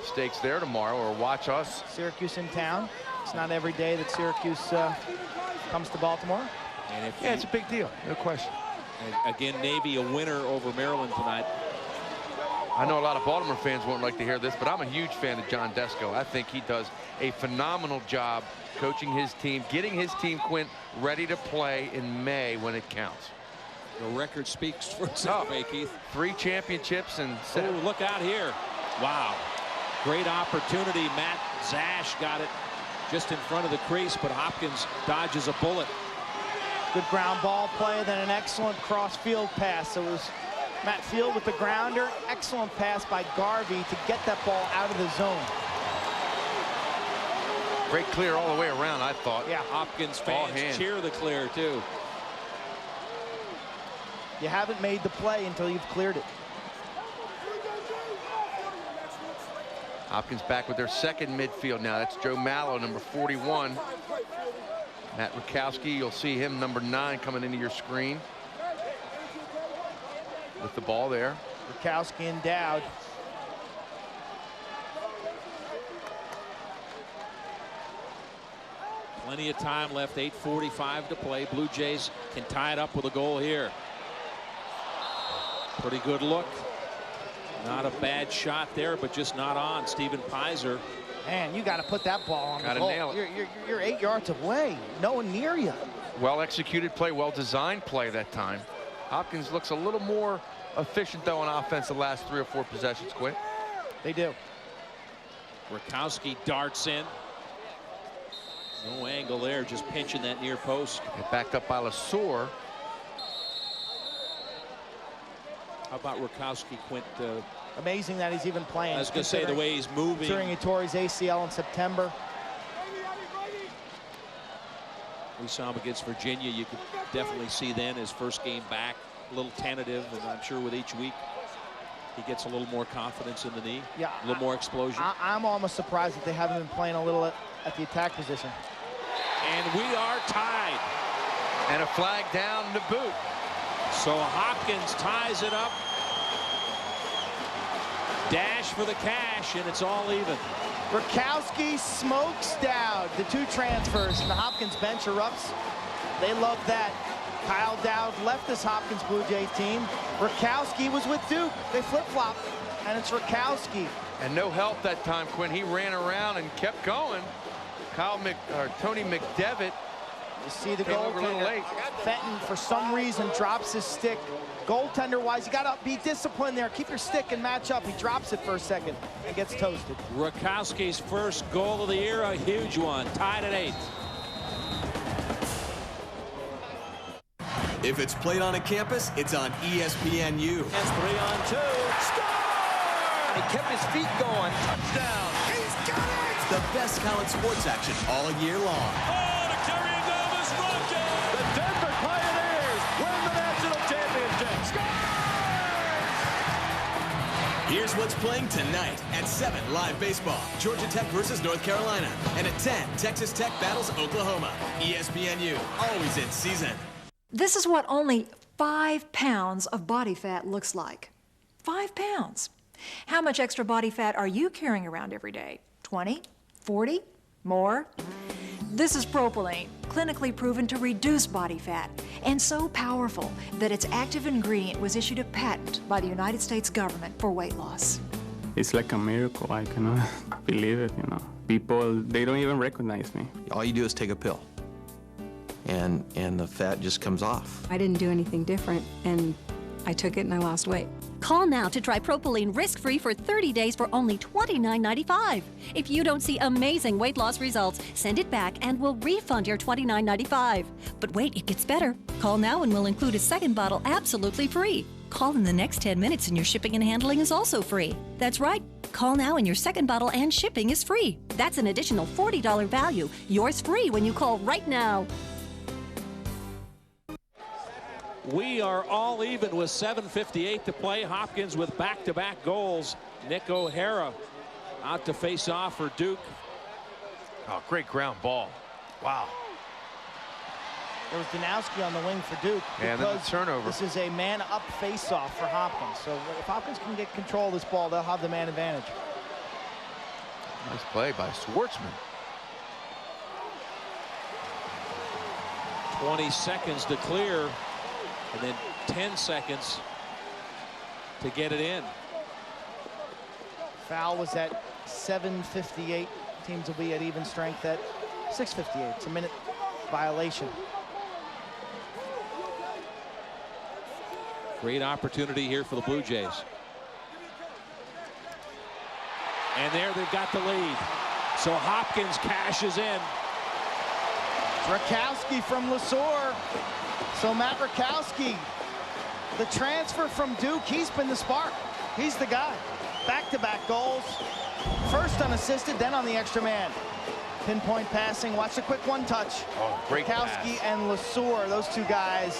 stakes there tomorrow or watch us. Syracuse in town. It's not every day that Syracuse comes to Baltimore. And if yeah, it's a big deal, no question. And again, Navy a winner over Maryland tonight. I know a lot of Baltimore fans won't like to hear this, but I'm a huge fan of John Desko. I think he does a phenomenal job coaching his team, getting his team, Quint, ready to play in May when it counts. The record speaks for itself, Keith. 3 championships and oh, look out here. Wow. Great opportunity. Matt Zash got it just in front of the crease, but Hopkins dodges a bullet. Good ground ball play, then an excellent cross-field pass. It was Matt Field with the grounder. Excellent pass by Garvey to get that ball out of the zone. Great clear all the way around, I thought. Yeah. Hopkins fans cheer the clear, too. You haven't made the play until you've cleared it. Hopkins back with their second midfield now. That's Joe Mallow, number 41. Matt Rakowski, you'll see him, number 9, coming into your screen. With the ball there. Rakowski endowed. Plenty of time left, 8:45 to play. Blue Jays can tie it up with a goal here. Pretty good look. Not a bad shot there, but just not on. Steven Pizer. Man, you got to put that ball on the goal. Nail it. You're 8 yards away. No one near you. Well executed play, well designed play that time. Hopkins looks a little more efficient though on offense the last 3 or 4 possessions, Quint. They do. Rakowski darts in. No angle there, just pinching that near post. And backed up by Lesor. How about Rakowski, Quint? Amazing that he's even playing. I was going to say the way he's moving. Considering he tore his ACL in September. We saw him against Virginia. You could definitely see then his first game back, a little tentative, and I'm sure with each week he gets a little more confidence in the knee. Yeah, a little more explosion. I'm almost surprised that they haven't been playing a little at the attack position. And we are tied. And a flag down to boot. So Hopkins ties it up. dash for the cash, and it's all even. Rakowski smokes Dowd. The two transfers, and the Hopkins bench erupts. They love that. Kyle Dowd left this Hopkins Blue Jays team. Rakowski was with Duke. They flip-flopped, and it's Rakowski. And no help that time, Quinn. He ran around and kept going. Tony McDevitt. You see the Came over a little goaltender. late. Fenton, for some reason, drops his stick. Goaltender-wise, you got to be disciplined there. Keep your stick and match up. He drops it for a second and gets toasted. Rakowski's first goal of the year, a huge one, tied at 8. If it's played on a campus, it's on ESPNU. It's 3-on-2. Score! He kept his feet going. Touchdown. He's got it! The best college sports action all year long. Oh, to carry it down this Rutgers! The Denver Pioneers win the national championship. Scores! Here's what's playing tonight at 7, live baseball. Georgia Tech versus North Carolina. And at 10, Texas Tech battles Oklahoma. ESPNU, always in season. This is what only 5 pounds of body fat looks like. 5 pounds. How much extra body fat are you carrying around every day? 20? 40? More? This is propylene, clinically proven to reduce body fat, and so powerful that its active ingredient was issued a patent by the United States government for weight loss. It's like a miracle. I cannot believe it, you know. People, they don't even recognize me. All you do is take a pill, and the fat just comes off. I didn't do anything different, and I took it and I lost weight. Call now to try propylene risk-free for 30 days for only $29.95. If you don't see amazing weight loss results, send it back and we'll refund your $29.95. But wait, it gets better. Call now and we'll include a second bottle absolutely free. Call in the next 10 minutes and your shipping and handling is also free. That's right. Call now and your second bottle and shipping is free. That's an additional $40 value. Yours free when you call right now. We are all even with 7:58 to play. Hopkins with back-to-back goals. Nick O'Hara out to face off for Duke. Oh, great ground ball. Wow. There was Danowski on the wing for Duke. And then the turnover. This is a man-up face-off for Hopkins. So if Hopkins can get control of this ball, they'll have the man advantage. Nice play by Schwartzman. 20 seconds to clear, and then 10 seconds to get it in. Foul was at 7:58. Teams will be at even strength at 6:58. It's a minute violation. Great opportunity here for the Blue Jays. And there they've got the lead. So Hopkins cashes in. Rakowski from LeSueur. So Matt Rakowski, the transfer from Duke, he's been the spark. He's the guy. Back-to-back goals. First unassisted, then on the extra man. Pinpoint passing. Watch the quick one-touch. Oh, great Rakowski pass. and LeSueur, those two guys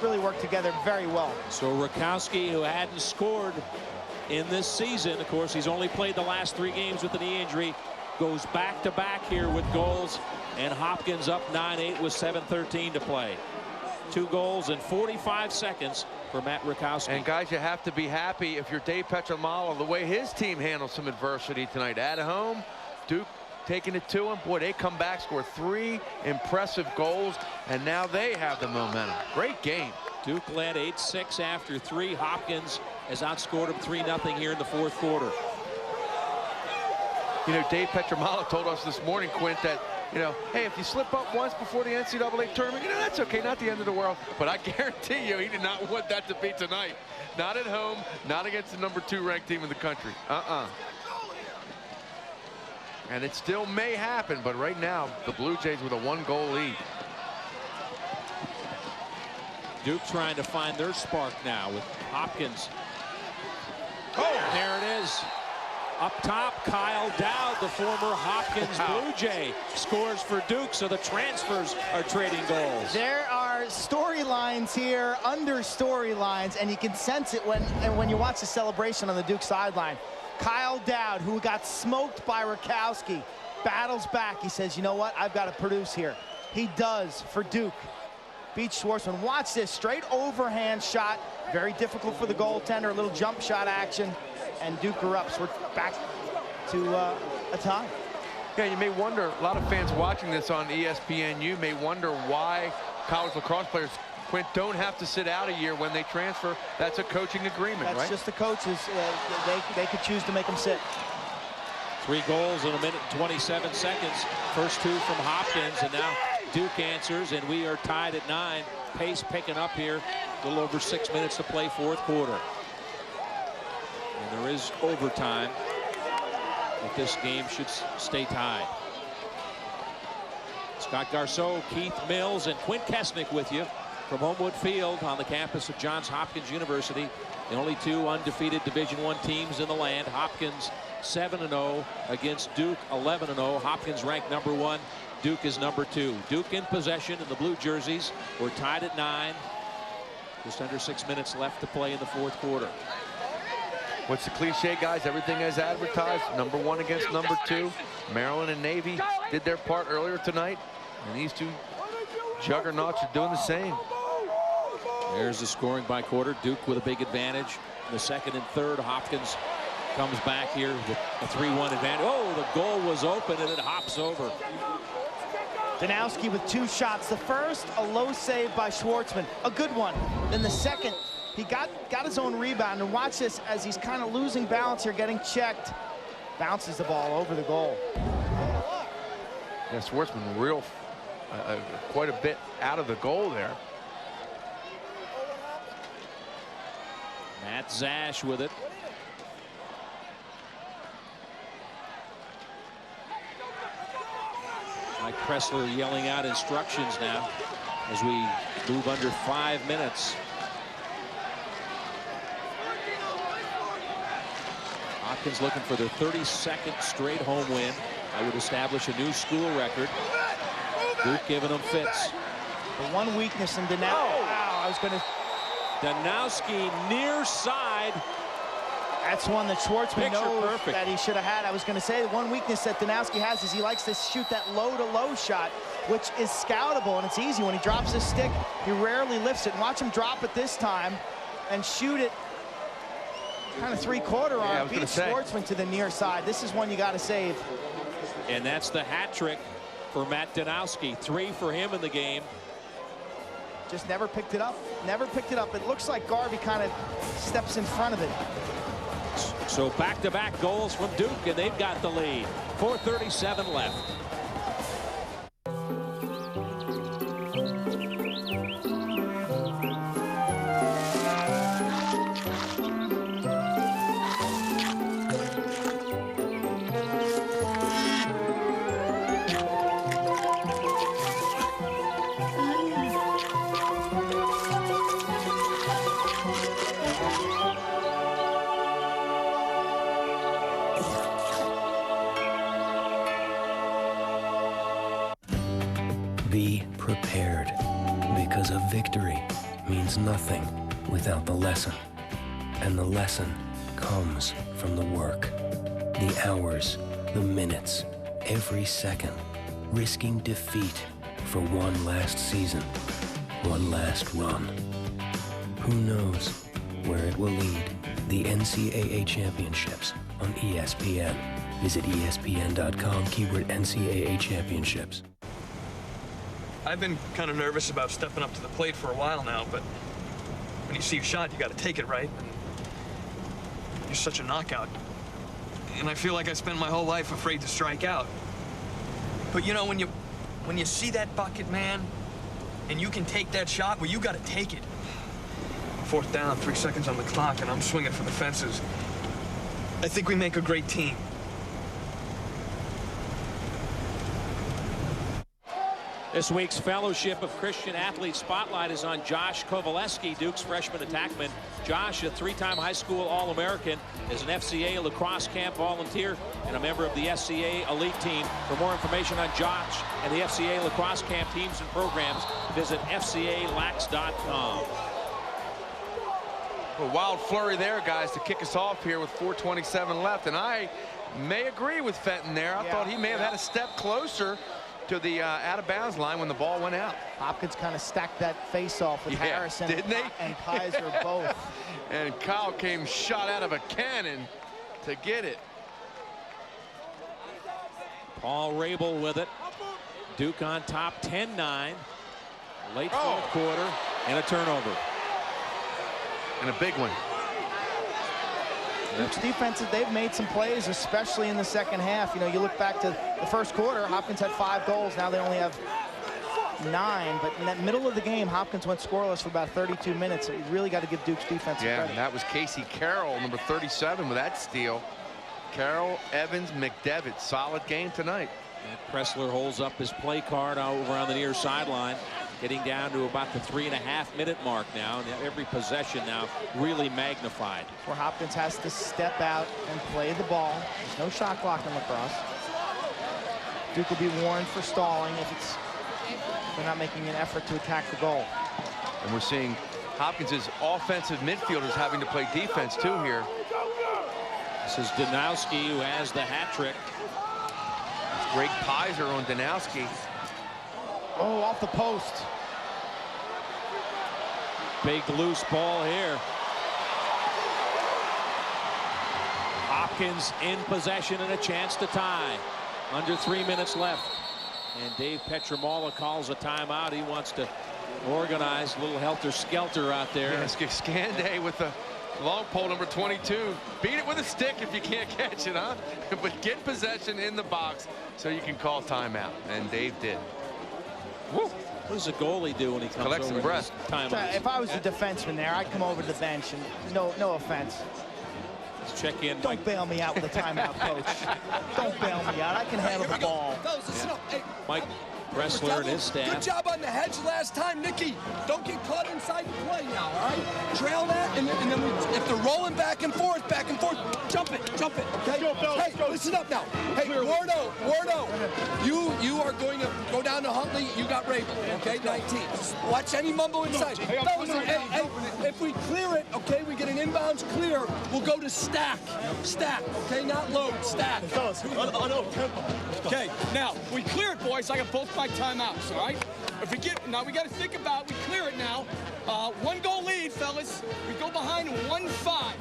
really work together very well. So Rakowski, who hadn't scored in this season, of course, he's only played the last 3 games with a knee injury, goes back-to-back here with goals, and Hopkins up 9-8 with 7:13 to play. 2 goals in 45 seconds for Matt Rakowski. And guys, you have to be happy if you're Dave Petramalo, the way his team handled some adversity tonight. At home, Duke taking it to him. Boy, they come back, score 3 impressive goals, and now they have the momentum. Great game. Duke led 8-6 after 3. Hopkins has outscored him 3-0 here in the 4th quarter. You know, Dave Petramalo told us this morning, Quint, that, you know, hey, if you slip up once before the NCAA tournament, you know, that's okay, not the end of the world. But I guarantee you, he did not want that to be tonight. Not at home, not against the number 2 ranked team in the country. And it still may happen, but right now, the Blue Jays with a 1-goal lead. Duke trying to find their spark now with Hopkins. Oh, there it is. Up top, Kyle Dowd, the former Hopkins Blue Jay, scores for Duke, so the transfers are trading goals. There are storylines here, under storylines, and you can sense it when you watch the celebration on the Duke sideline. Kyle Dowd, who got smoked by Rakowski, battles back. He says, you know what, I've got to produce here. He does for Duke. Beats Schwartzman. Watch this, straight overhand shot. Very difficult for the goaltender, a little jump shot action. and Duke are up. So we're back to a tie. Yeah, you may wonder, a lot of fans watching this on ESPNU may wonder why college lacrosse players, Quint, don't have to sit out a year when they transfer. That's a coaching agreement, right? That's just the coaches. They could choose to make them sit. 3 goals in a minute and 27 seconds. First 2 from Hopkins, and now Duke answers, and we are tied at 9. Pace picking up here. A little over 6 minutes to play, fourth quarter. And there is overtime. If this game should stay tied. Scott Garceau, Keith Mills, and Quint Kesnick with you from Homewood Field on the campus of Johns Hopkins University. The only 2 undefeated Division I teams in the land. Hopkins 7-0 against Duke 11-0. Hopkins ranked number 1. Duke is number 2. Duke in possession in the blue jerseys. We're tied at 9. Just under 6 minutes left to play in the fourth quarter. What's the cliche, guys? Everything as advertised. Number 1 against number 2. Maryland and Navy did their part earlier tonight, and these 2 juggernauts are doing the same. There's the scoring by quarter. Duke with a big advantage in the second and third. Hopkins comes back here with a 3-1 advantage. Oh, the goal was open and it hops over. Danowski with 2 shots. The first, a low save by Schwartzman, a good one. Then the second, he got his own rebound, and watch this as he's kind of losing balance here, getting checked. Bounces the ball over the goal. Yeah, Schwartzman quite a bit out of the goal there. Matt Zash with it. Mike Pressler yelling out instructions now as we move under 5 minutes. Hopkins looking for their 32nd straight home win. That would establish a new school record. Duke giving them fits. The one weakness in Danowski. Oh, wow, I was going to. Danowski near side. That's one that Schwartzman Picture knows perfect. that he should have had. I was going to say the one weakness that Danowski has is he likes to shoot that low-to-low shot, which is scoutable, and it's easy. When he drops his stick, he rarely lifts it. And watch him drop it this time and shoot it kind of three-quarter arm. Beat Schwartzman to the near side. This is one you got to save. And that's the hat trick for Matt Danowski. 3 for him in the game. Just never picked it up. Never picked it up. It looks like Garvey kind of steps in front of it. So back-to-back goals from Duke, and they've got the lead. 4:37 left. Be prepared, because a victory means nothing without the lesson. And the lesson comes from the work. The hours, the minutes, every second, risking defeat for one last season, one last run. Who knows where it will lead? The NCAA Championships on ESPN. Visit ESPN.com, keyword NCAA Championships. I've been kind of nervous about stepping up to the plate for a while now, but when you see a shot, you got to take it, right? And you're such a knockout. And I feel like I spent my whole life afraid to strike out. But you know, when you see that bucket, man, and you can take that shot, well, you got to take it. 4th down, 3 seconds on the clock, and I'm swinging for the fences. I think we make a great team. This week's Fellowship of Christian Athletes Spotlight is on Josh Kovaleski, Duke's freshman attackman. Josh, a 3-time high school All-American, is an FCA lacrosse camp volunteer and a member of the FCA elite team. For more information on Josh and the FCA lacrosse camp teams and programs, visit FCALax.com. A wild flurry there, guys, to kick us off here with 4:27 left. And I may agree with Fenton there. I thought he may have had a step closer to the out-of-bounds line when the ball went out. Hopkins kind of stacked that face-off with Harrison didn't they? and Kaiser both. And Kyle came shot out of a cannon. to get it. Paul Rabel with it. Duke on top 10-9. Late fourth quarter and a turnover. And a big one. Duke's defense, they've made some plays, especially in the second half. You know, you look back to the first quarter, Hopkins had 5 goals. Now they only have 9. But in that middle of the game, Hopkins went scoreless for about 32 minutes. So you really got to give Duke's defense Yeah, credit. and that was Casey Carroll, number 37, with that steal. Carroll, Evans, McDevitt, solid game tonight. And Pressler holds up his play card over on the near sideline, getting down to about the 3.5-minute mark now. And every possession now really magnified. Where Hopkins has to step out and play the ball. There's no shot clock in lacrosse. Duke will be warned for stalling if they're not making an effort to attack the goal. And we're seeing Hopkins' offensive midfielders having to play defense too here. This is Danowski who has the hat trick. Greg Pizer on Danowski. Oh, off the post. Big loose ball here. Hopkins in possession and a chance to tie. Under 3 minutes left. And Dave Petramala calls a timeout. He wants to organize a little helter-skelter out there. Yes, Scande with the long pole, number 22. Beat it with a stick if you can't catch it, huh? But get possession in the box so you can call timeout. And Dave did. Woo. What does the goalie do when he comes Collect some over breath. Timeout? If I was a defenseman there, I'd come over to the bench and no offense. Let's check in. Don't bail me out with a timeout, coach. Don't bail me out. I can handle the ball. Mike Pressler and his staff. Good job on the hedge last time, Nicky. Don't get caught inside the play now, all right? Trail that, and then if they're rolling back and forth, jump it, okay? Hey, listen up now. Hey, Wardo, you are going to go down to Huntley. You got Rabel, okay? 19. Watch any mumble inside. Hey, if we clear it, okay, we get an inbounds clear, we'll go to stack, okay? Not load, stack. Okay, now, we clear it, boys. I got both my timeouts, all right? If we now we got to think about, we clear it now. 1 goal lead, fellas. We go behind 1-5.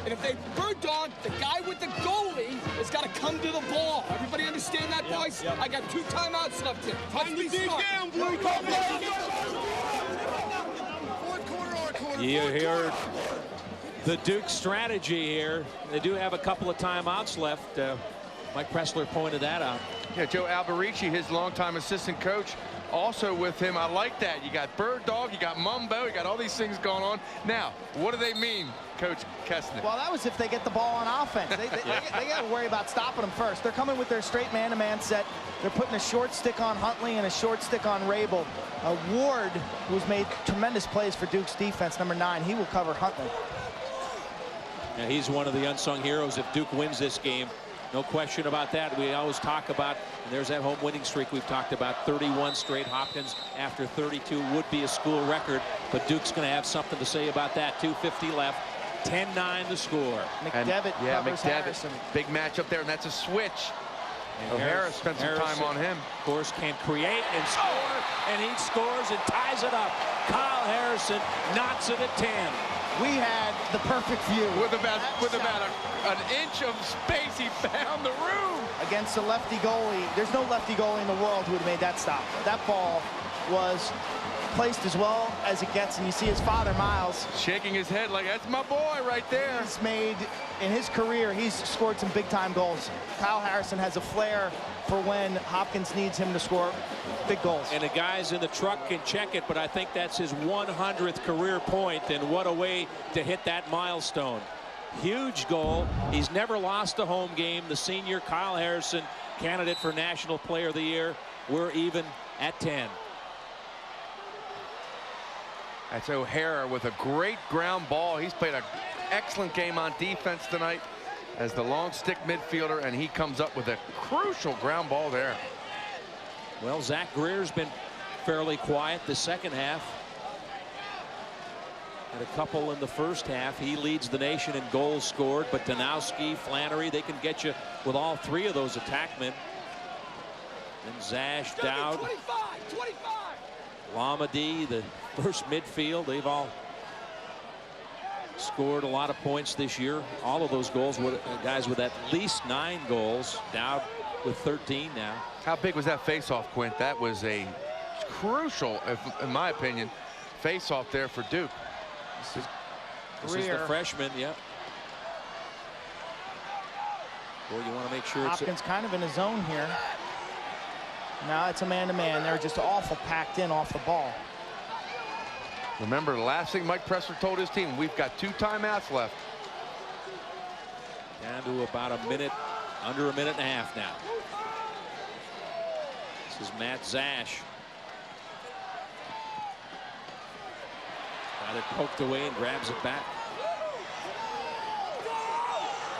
And if they bird dog, the guy with the goalie has got to come to the ball. Everybody understand that, boys? Yep. I got 2 timeouts left here. Let's be smart. You hear the Duke strategy here. They do have a couple of timeouts left. Mike Pressler pointed that out. Yeah, Joe Alberici, his longtime assistant coach, also with him. I like that. You got Bird Dog, you got Mumbo, you got all these things going on. Now, what do they mean, Coach Kessner? Well, that was if they get the ball on offense. They got to worry about stopping them first. They're coming with their straight man-to-man set. They're putting a short stick on Huntley and a short stick on Rabel. Ward, who's made tremendous plays for Duke's defense, number 9, he will cover Huntley. Yeah, he's one of the unsung heroes if Duke wins this game. No question about that. We always talk about, and there's that home winning streak we've talked about, 31 straight. Hopkins after 32 would be a school record, but Duke's going to have something to say about that. 2:50 left, 10-9 the score. McDevitt covers Harrison. Big matchup there, and that's a switch. And O'Hara spent some time on him. Of course, can create and score, and he scores and ties it up. Kyle Harrison knocks it at 10. We had the perfect view. With about an inch of space, he found the room. Against a lefty goalie. There's no lefty goalie in the world who would have made that stop. That ball was placed as well as it gets, and you see his father, Miles, shaking his head like, that's my boy right there. He's made, in his career, he's scored some big-time goals. Kyle Harrison has a flair for when Hopkins needs him to score big goals. And the guys in the truck can check it, but I think that's his 100th career point, and what a way to hit that milestone. Huge goal. He's never lost a home game. The senior Kyle Harrison, candidate for National Player of the Year. We're even at 10. That's O'Hara with a great ground ball. He's played an excellent game on defense tonight as the long stick midfielder, and he comes up with a crucial ground ball there. Well, Zach Greer's been fairly quiet the second half. Had a couple in the first half. He leads the nation in goals scored, but Danowski, Flannery, they can get you with all 3 of those attackmen. And Zash, Dowd, 25. Lamadi, the first midfield, they've all Scored a lot of points this year. All of those goals were guys with at least 9 goals. Down with 13 now. How big was that face-off, Quint? That was a crucial, in my opinion, face-off there for Duke. This is the freshman, yeah. Well, you want to make sure Hopkins kind of in his zone here. Now it's a man-to-man. They're just awful packed in off the ball. Remember, the last thing Mike Pressler told his team, we've got 2 timeouts left. Down to about a minute, under a minute and a half now. This is Matt Zash. Got it poked away and grabs it back.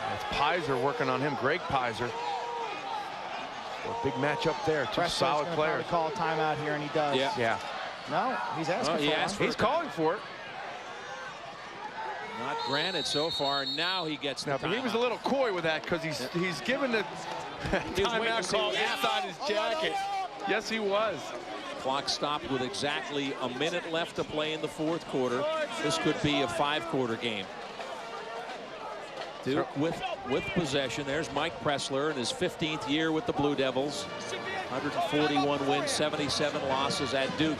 That's Pizer working on him. Greg Pizer. A big match up there. 2 solid players. Call a timeout here, and he does. Yeah. No, he's asking for it. He's calling for it. Not granted so far. Now he gets the But he was a little coy with that because he's given the timeout call inside his jacket. Yes, he was. Clock stopped with exactly a minute left to play in the 4th quarter. This could be a 5-quarter game. Duke with possession. There's Mike Pressler in his 15th year with the Blue Devils. 141 wins, 77 losses at Duke.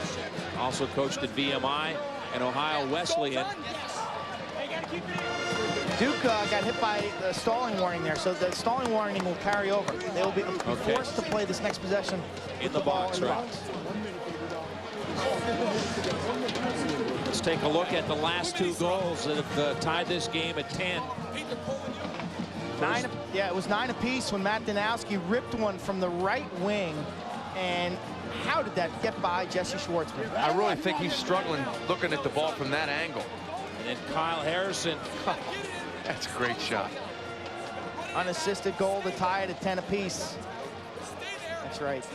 Also coached at VMI and Ohio Wesleyan. Duke got hit by the stalling warning there, so the stalling warning will carry over. They will be forced to play this next possession in the box, right? Let's take a look at the last 2 goals that have tied this game at 10. Yeah, it was 9 apiece when Matt Danowski ripped one from the right wing. And how did that get by Jesse Schwartzman? I really think he's struggling looking at the ball from that angle. And then Kyle Harrison. That's a great shot. Unassisted goal to tie it at 10 apiece. That's right.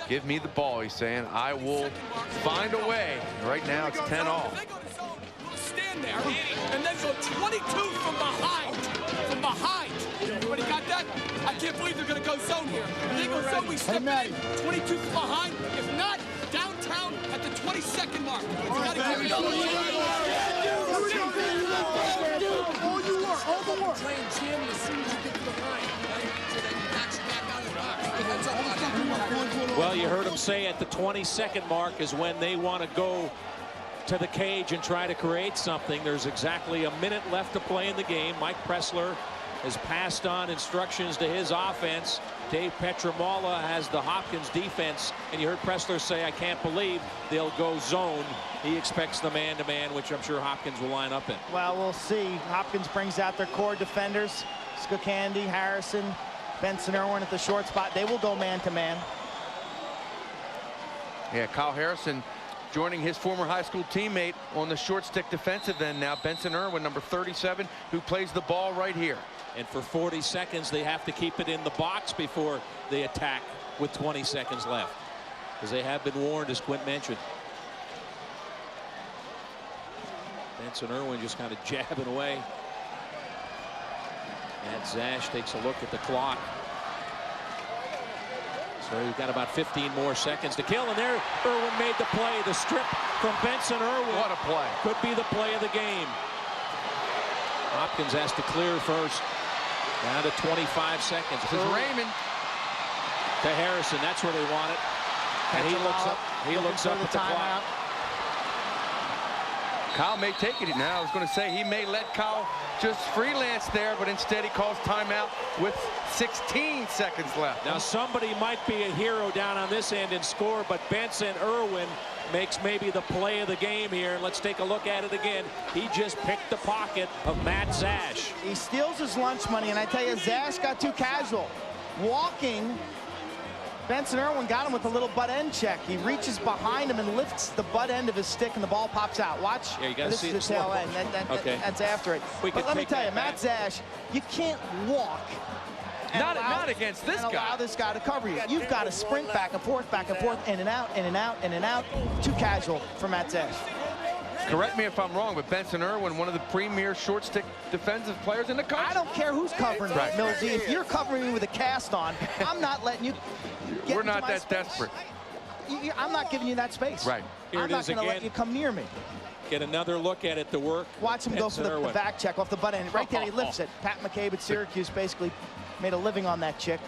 Give me the ball, he's saying. I will find a way. Right now, it's 10-all. Stand there and then go 22 from behind. From behind. Everybody got that? I can't believe they're going to go zone here. If they go zone, we step in. 22 from behind. If not, downtown at the 22nd mark. You got to give it up. All you work, all the work. Playing jam as soon as you get to the line. So then you knock you back out of the box. Well, you heard him say at the 22nd mark is when they want to go to the cage and try to create something. There's exactly a minute left to play in the game. Mike Pressler has passed on instructions to his offense. Dave Petramala has the Hopkins defense, and you heard Pressler say, I can't believe they'll go zone. He expects the man-to-man, which I'm sure Hopkins will line up in. Well, we'll see. Hopkins brings out their core defenders. Skokandy, Harrison, Benson Irwin at the short spot. They will go man-to-man. Yeah, Kyle Harrison joining his former high school teammate on the short stick defensive end now, Benson Irwin, number 37, who plays the ball right here. And for 40 seconds, they have to keep it in the box before they attack with 20 seconds left, because they have been warned, as Quint mentioned. Benson Irwin just kind of jabbing away. And Zash takes a look at the clock. So you've got about 15 more seconds to kill, and there Irwin made the play. The strip from Benson Irwin. What a play. Could be the play of the game. Hopkins has to clear first. Down to 25 seconds. This is Raymond. To Harrison, that's where they want it. And he looks up at the clock. Kyle may take it now. I was going to say he may let Kyle just freelance there, but instead he calls timeout with 16 seconds left. Now somebody might be a hero down on this end and score, but Benson Irwin makes maybe the play of the game here. Let's take a look at it again. He just picked the pocket of Matt Zash. He steals his lunch money, and I tell you, Zash got too casual. Walking, Benson Irwin got him with a little butt end check. He reaches behind him and lifts the butt end of his stick, and the ball pops out. Watch. Yeah, you got to see the tail end. That's after it. But let me tell you, Matt Zash, you can't walk. Not against this guy. Allow this guy to cover you. You've got to sprint back and forth, in and out, in and out, in and out. Too casual for Matt Zash. Correct me if I'm wrong, but Benson Irwin, one of the premier short stick defensive players in the country. I don't care who's covering me, Millsy. If you're covering me with a cast on, I'm not letting you get We're not into my that space. desperate. I'm not giving you that space. Right. I'm not going to let you come near me. get another look at it to work. Watch him go for the back check off the butt end. Right there, he lifts it. Pat McCabe at Syracuse basically made a living on that chick.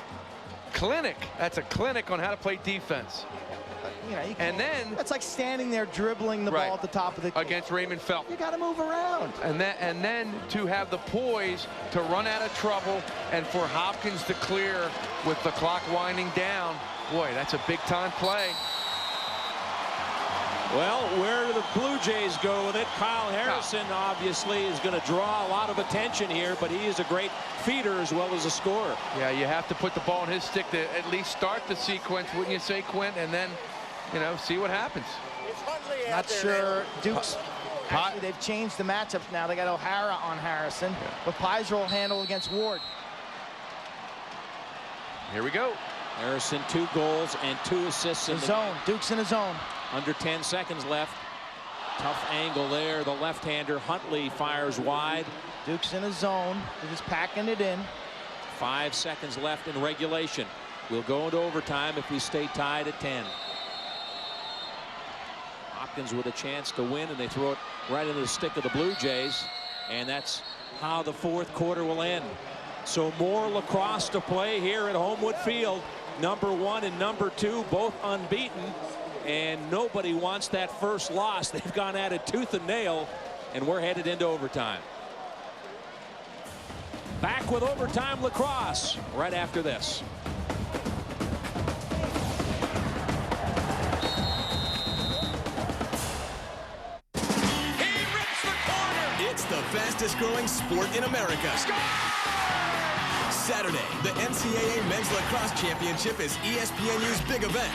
Clinic. That's a clinic on how to play defense. You know, and then that's like standing there dribbling the ball at the top of the against Raymond Felton. You got to move around. And then to have the poise to run out of trouble and for Hopkins to clear with the clock winding down. Boy, that's a big time play. Well, where do the Blue Jays go with it? Kyle Harrison obviously is going to draw a lot of attention here, but he is a great feeder as well as a scorer. Yeah, you have to put the ball in his stick to at least start the sequence, wouldn't you say, Quint? And then, you know, see what happens. Not sure. Duke's actually, they've changed the matchups now. They got O'Hara on Harrison, but Pizer will handle against Ward. Here we go. Harrison 2 goals and 2 assists in the zone. Duke's in the zone. Under 10 seconds left. Tough angle there. The left-hander Huntley fires wide. Duke's in a zone. They're just packing it in. 5 seconds left in regulation. We'll go into overtime if we stay tied at 10. Hopkins with a chance to win, and they throw it right into the stick of the Blue Jays. And that's how the 4th quarter will end. So more lacrosse to play here at Homewood Field. Number 1 and number 2 both unbeaten. And nobody wants that first loss. They've gone at it tooth and nail, and we're headed into overtime. Back with overtime lacrosse right after this. He rips the corner. It's the fastest growing sport in America. Saturday, the NCAA Men's Lacrosse Championship is ESPNU's big event.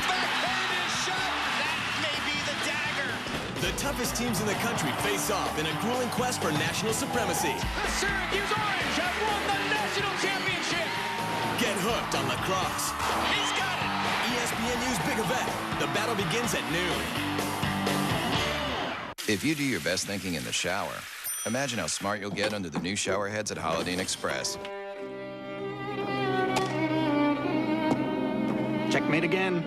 The toughest teams in the country face off in a grueling quest for national supremacy. The Syracuse Orange have won the national championship. Get hooked on lacrosse. He's got it. ESPNU's big event. The battle begins at noon. If you do your best thinking in the shower, imagine how smart you'll get under the new shower heads at Holiday Inn Express. Checkmate again.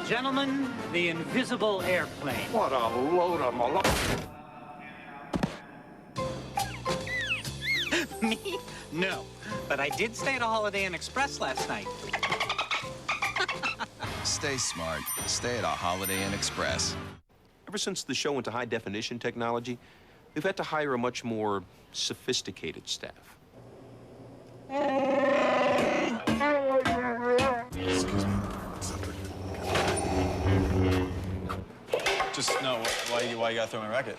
Gentlemen, the invisible airplane. What a load of malarkey. Me? No. But I did stay at a Holiday Inn Express last night. Stay smart. Stay at a Holiday Inn Express. Ever since the show went to high-definition technology, we've had to hire a much more sophisticated staff. Excuse me. Just no. Why you gotta throw my racket?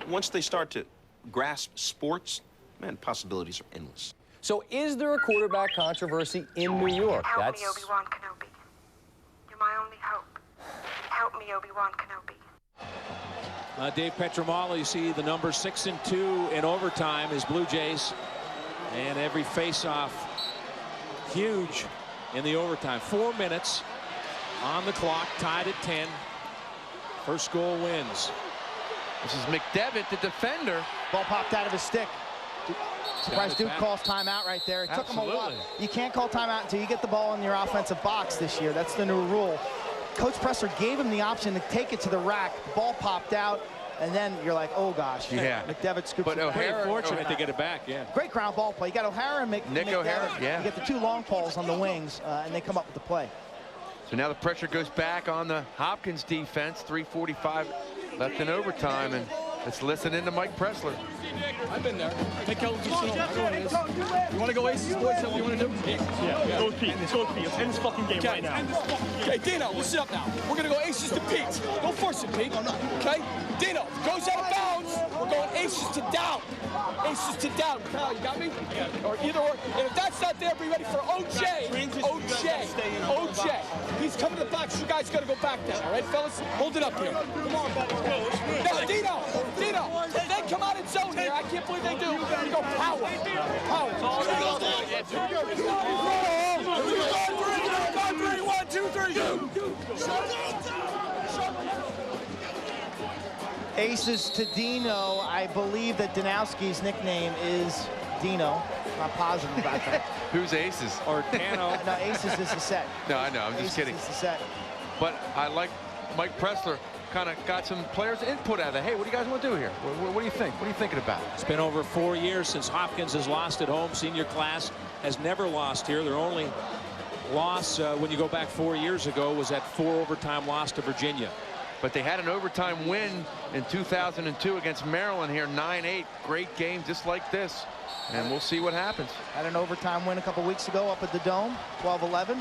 Once they start to grasp sports, man, possibilities are endless. So is there a quarterback controversy in New York? Help me, Obi-Wan Kenobi. You're my only hope. Help me, Obi-Wan Kenobi. Dave Petromalo, you see the number 6 and 2 in overtime is Blue Jays. And every face-off huge in the overtime. 4 minutes on the clock, tied at 10. First goal wins. This is McDevitt, the defender. Ball popped out of his stick. Surprised Duke calls timeout right there. It took him a while. You can't call timeout until you get the ball in your offensive box this year. That's the new rule. Coach Pressler gave him the option to take it to the rack. The ball popped out, and then you're like, oh gosh. Yeah. McDevitt scoops but it back. Very fortunate to get it back, yeah. Great ground ball play. You got O'Hara and Nick McDevitt. O'Hara, yeah. You get the 2 long poles on the wings, and they come up with the play. So now the pressure goes back on the Hopkins defense. 3:45 left in overtime, and let's listen in to Mike Pressler. I've been there. Take care of yourself. I know what it is. You want to go aces, boys? Is that what you want to do? Yeah. Go with Pete. Let's go with Pete. Let's end this fucking game right now. Okay, Dino, listen up now. We're going to go aces to Pete. Don't force it, Pete. Okay? Dino, goes out of bounds. We're going aces to down. Aces to down. Kyle, you got me? Yeah. Or either or. And if that's not there, be ready for OJ. OJ. He's coming to the box. You guys got to go back there. All right, fellas? Hold it up here. Come on, let's go. No, Dino. If they come out in zone here, I can't believe they do. You go power. Power. One, two, three. Aces to Dino. I believe that Danowski's nickname is Dino. I'm not positive about that. Who's aces? Or Dano. No, aces is the set. No, I know. I'm just kidding. Aces is the set. But I like Mike Pressler. kind of got some players' input out of that. Hey, what do you guys want to do here? What do you think? What are you thinking about? It's been over 4 years since Hopkins has lost at home. Senior class has never lost here. Their only loss when you go back 4 years ago was that 4 overtime loss to Virginia. But they had an overtime win in 2002 against Maryland here, 9-8. Great game just like this. And we'll see what happens. Had an overtime win a couple weeks ago up at the Dome, 12-11.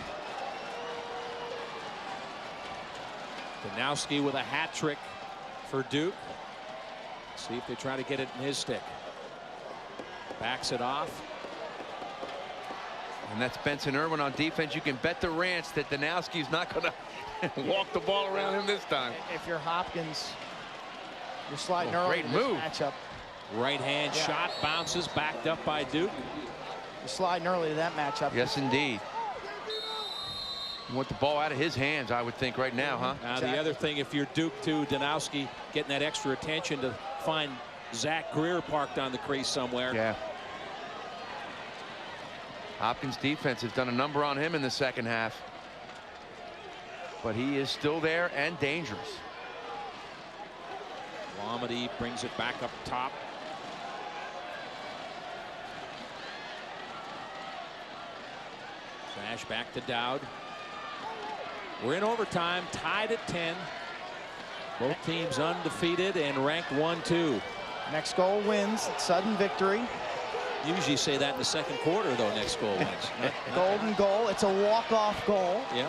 Danowski with a hat trick for Duke. See if they try to get it in his stick. Backs it off. And that's Benson Irwin on defense. You can bet the ranch that Danowski's not going to walk the ball around him this time. If you're Hopkins, you're sliding early in this matchup. Right hand shot bounces, backed up by Duke. You're sliding early to that matchup. Yes, indeed. You want the ball out of his hands, I would think, right now, huh? Now, the other thing, if you're Duke, too, Danowski getting that extra attention to find Zach Greer parked on the crease somewhere. Yeah. Hopkins defense has done a number on him in the second half. But he is still there and dangerous. Lamedy brings it back up top. Flash back to Dowd. We're in overtime, tied at 10. Both teams undefeated and ranked 1-2. Next goal wins. Sudden victory. Usually say that in the second quarter, though. Next goal wins. Golden goal. It's a walk-off goal. Yeah.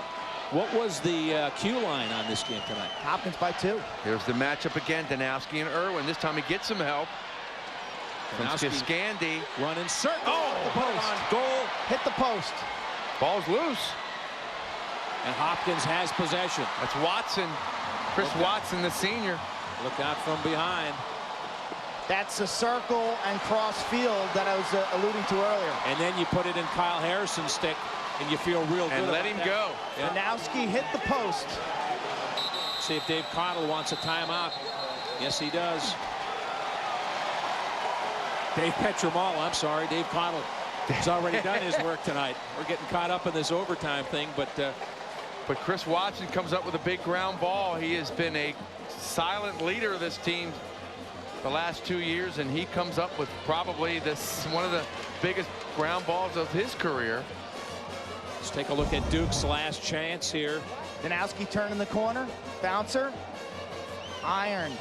What was the cue line on this game tonight? Hopkins by 2. Here's the matchup again. Danowski and Irwin. This time he gets some help. From Scandy. Running circle. Oh, the post. Goal. Hit the post. Ball's loose. And Hopkins has possession. That's Watson. Chris Watson, the senior. Look out from behind. That's a circle and cross field that I was alluding to earlier. And then you put it in Kyle Harrison's stick, and you feel real good. And let him go. Yeah. Danowski hit the post. See if Dave Cottle wants a timeout. Yes, he does. Dave Petramala, I'm sorry, Dave Cottle has already done his work tonight. We're getting caught up in this overtime thing, but Chris Watson comes up with a big ground ball. He has been a silent leader of this team the last 2 years, and he comes up with probably one of the biggest ground balls of his career. Let's take a look at Duke's last chance here. Danowski turning the corner. Bouncer. Iron.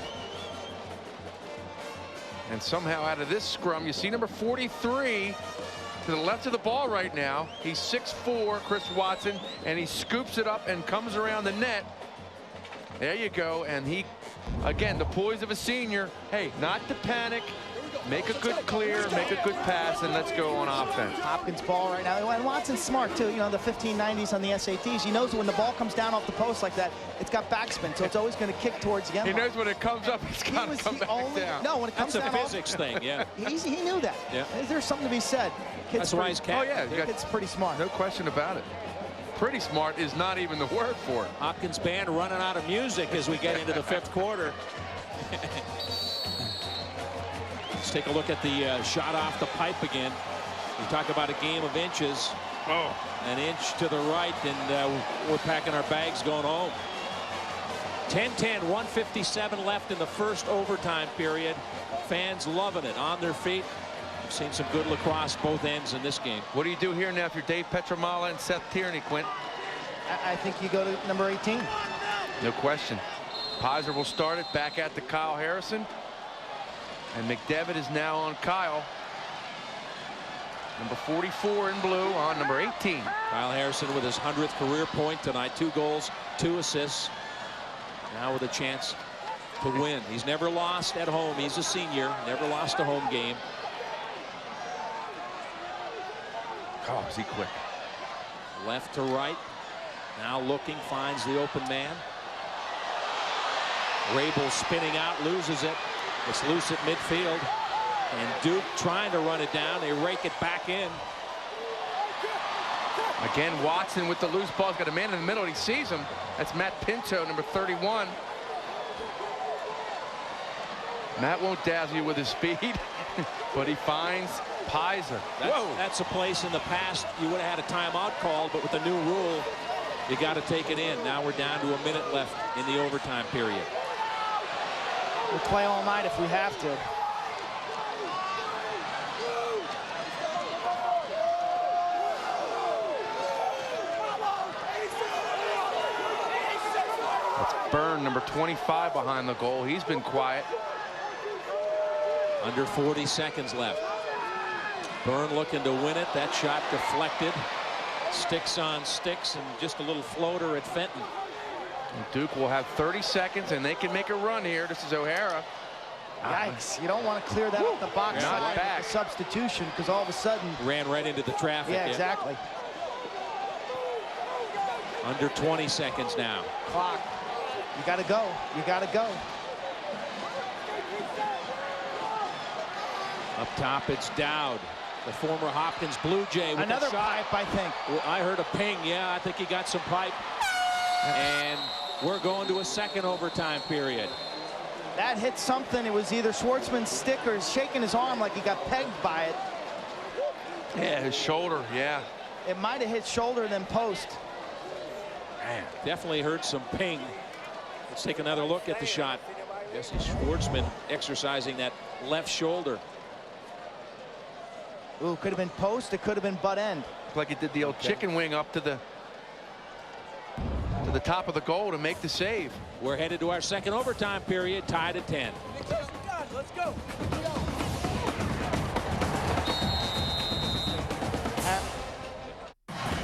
And somehow out of this scrum, you see number 43 to the left of the ball right now. He's 6'4", Chris Watson, and he scoops it up and comes around the net. There you go. And he, again, the poise of a senior. Hey, not to panic. Make a good clear, make a good pass, and let's go on offense. Hopkins ball right now. And Watson's smart, too. You know, the 1590s on the SATs. He knows when the ball comes down off the post like that, it's got backspin, so it's always going to kick towards the end line. He knows when it comes up, it's got to come back down. No, when it comes down. That's a physics thing, yeah. He knew that. Yeah. There's something to be said. That's why he's captain. Oh, yeah. Kid's pretty smart. No question about it. Pretty smart is not even the word for it. Hopkins band running out of music as we get into the 5th quarter. Let's take a look at the shot off the pipe again. We talk about a game of inches. Oh. An inch to the right, and we're packing our bags going home. 10-10, 1:57 left in the first overtime period. Fans loving it, on their feet. We've seen some good lacrosse both ends in this game. What do you do here now if you're Dave Petramala and Seth Tierney, Quint? I think you go to number 18. No question. Pizer will start it back at the Kyle Harrison. And McDevitt is now on Kyle. Number 44 in blue on number 18. Kyle Harrison with his 100th career point tonight. 2 goals, 2 assists. Now with a chance to win. He's never lost at home. He's a senior. Never lost a home game. Oh, is he quick? Left to right. Now looking, finds the open man. Rabel spinning out, loses it. It's loose at midfield. And Duke trying to run it down. They rake it back in. Again, Watson with the loose ball. He's got a man in the middle, and he sees him. That's Matt Pinto, number 31. Matt won't dazzle you with his speed, but he finds Pizer. That's a place in the past you would have had a timeout called, but with the new rule, you got to take it in. Now we're down to a minute left in the overtime period. We'll play all night if we have to. That's Byrne, number 25, behind the goal. He's been quiet. Under 40 seconds left. Byrne looking to win it. That shot deflected. Sticks on sticks and just a little floater at Fenton. And Duke will have 30 seconds and they can make a run here. This is O'Hara. Yikes, you don't want to clear that up the box side with a substitution because all of a sudden ran right into the traffic. Yeah, exactly. Under 20 seconds now. Clock. You got to go. You got to go. Up top, it's Dowd, the former Hopkins Blue Jay. With another pipe, I think. Well, I heard a ping. Yeah, I think he got some pipe. And we're going to a second overtime period. That hit something. It was either Schwartzman's stick or shaking his arm like he got pegged by it. Yeah, his shoulder, yeah. It might have hit shoulder then post. Man, definitely heard some ping. Let's take another look at the shot. Jesse Schwartzman exercising that left shoulder. Ooh, could have been post. It could have been butt end. Looked like it did the old chicken wing up to the top of the goal to make the save. We're headed to our second overtime period, tied at 10. Let's go.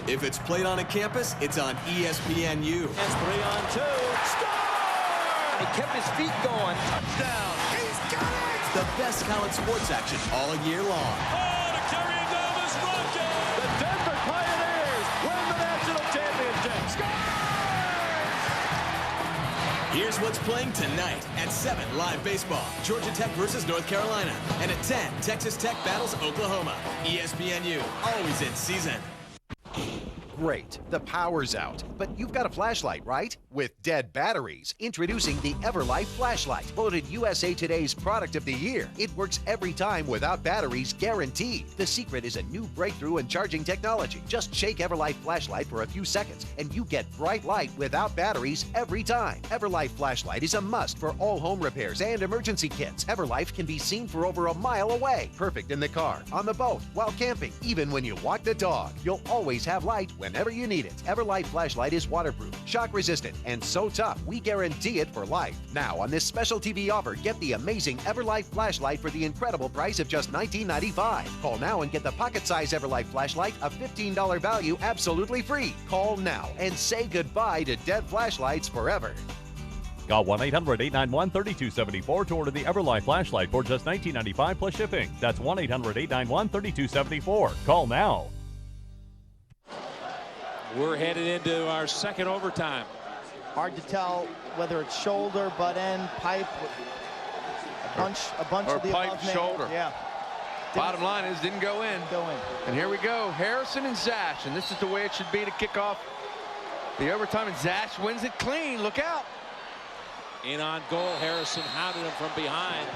If it's played on a campus, it's on ESPNU. It's 3-on-2. Score! He kept his feet going. Touchdown. He's got it! The best college sports action all year long. Oh, to carry it down this rocket! The Denver Pioneers win the national championship. Score! Here's what's playing tonight at 7 live baseball. Georgia Tech versus North Carolina. And at 10, Texas Tech battles Oklahoma. ESPNU, always in season. Great, the power's out, but you've got a flashlight, right? With dead batteries. Introducing the Everlife flashlight, voted USA Today's Product of the Year. It works every time without batteries, guaranteed. The secret is a new breakthrough in charging technology. Just shake Everlife flashlight for a few seconds, and you get bright light without batteries every time. Everlife flashlight is a must for all home repairs and emergency kits. Everlife can be seen for over a mile away. Perfect in the car, on the boat, while camping, even when you walk the dog. You'll always have light whenever you need it. Everlife flashlight is waterproof, shock resistant, and so tough we guarantee it for life. Now on this special TV offer, get the amazing Everlife flashlight for the incredible price of just $19.95. Call now and get the pocket-size Everlife flashlight, a $15 value, absolutely free. Call now and say goodbye to dead flashlights forever. Call 1-800-891-3274 to order the Everlife flashlight for just $19.95 plus shipping. That's 1-800-891-3274. Call now. We're headed into our second overtime. Hard to tell whether it's shoulder, butt end, pipe, a bunch of the pipe, above name. shoulder. Yeah. Bottom line is didn't go in. And here we go, Harrison and Zash, and this is the way it should be to kick off the overtime, and Zash wins it clean. Look out. In on goal, Harrison hounded him from behind.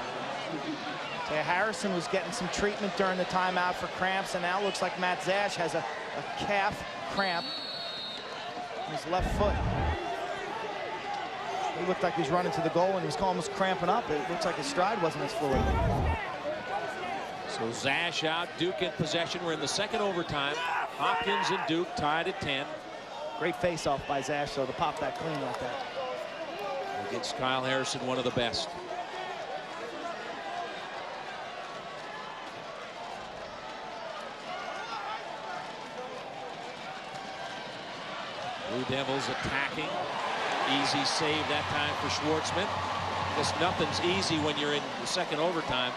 Yeah, Harrison was getting some treatment during the timeout for cramps, and now it looks like Matt Zash has a calf cramp in his left foot. He looked like he was running to the goal and he was almost cramping up. It looks like his stride wasn't as fluid. So Zash out, Duke in possession. We're in the second overtime. Hopkins and Duke tied at 10. Great face-off by Zash, though, to pop that clean like that. Against Kyle Harrison, one of the best. Blue Devils attacking. Easy save that time for Schwartzman. I guess nothing's easy when you're in the second overtime.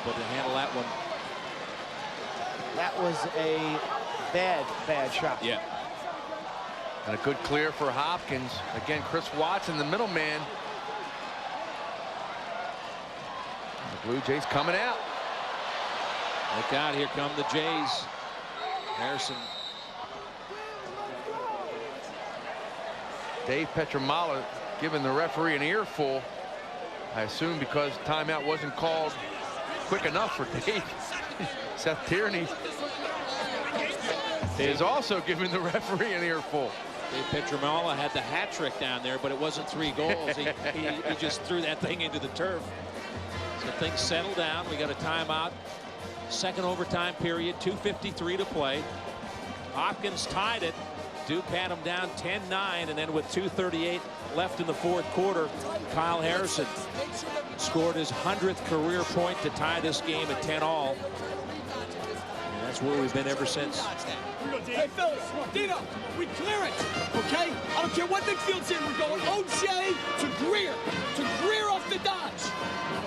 But to handle that one. That was a bad shot. Yeah. And a good clear for Hopkins. Again, Chris Watson, the middleman. The Blue Jays coming out. Look out, here come the Jays. Harrison. Dave Petramala giving the referee an earful. I assume because timeout wasn't called quick enough for Dave. Seth Tierney is also giving the referee an earful. Dave Petromala had the hat trick down there, but it wasn't 3 goals. He just threw that thing into the turf. So things settle down. We got a timeout. Second overtime period, 2:53 to play. Hopkins tied it. Duke had him down 10-9, and then with 2:38 left in the fourth quarter, Kyle Harrison scored his 100th career point to tie this game at 10-all. And that's where we've been ever since. Hey, fellas, Dino, we clear it, okay? I don't care what midfield's in. We're going O'Shea to Greer off the dodge.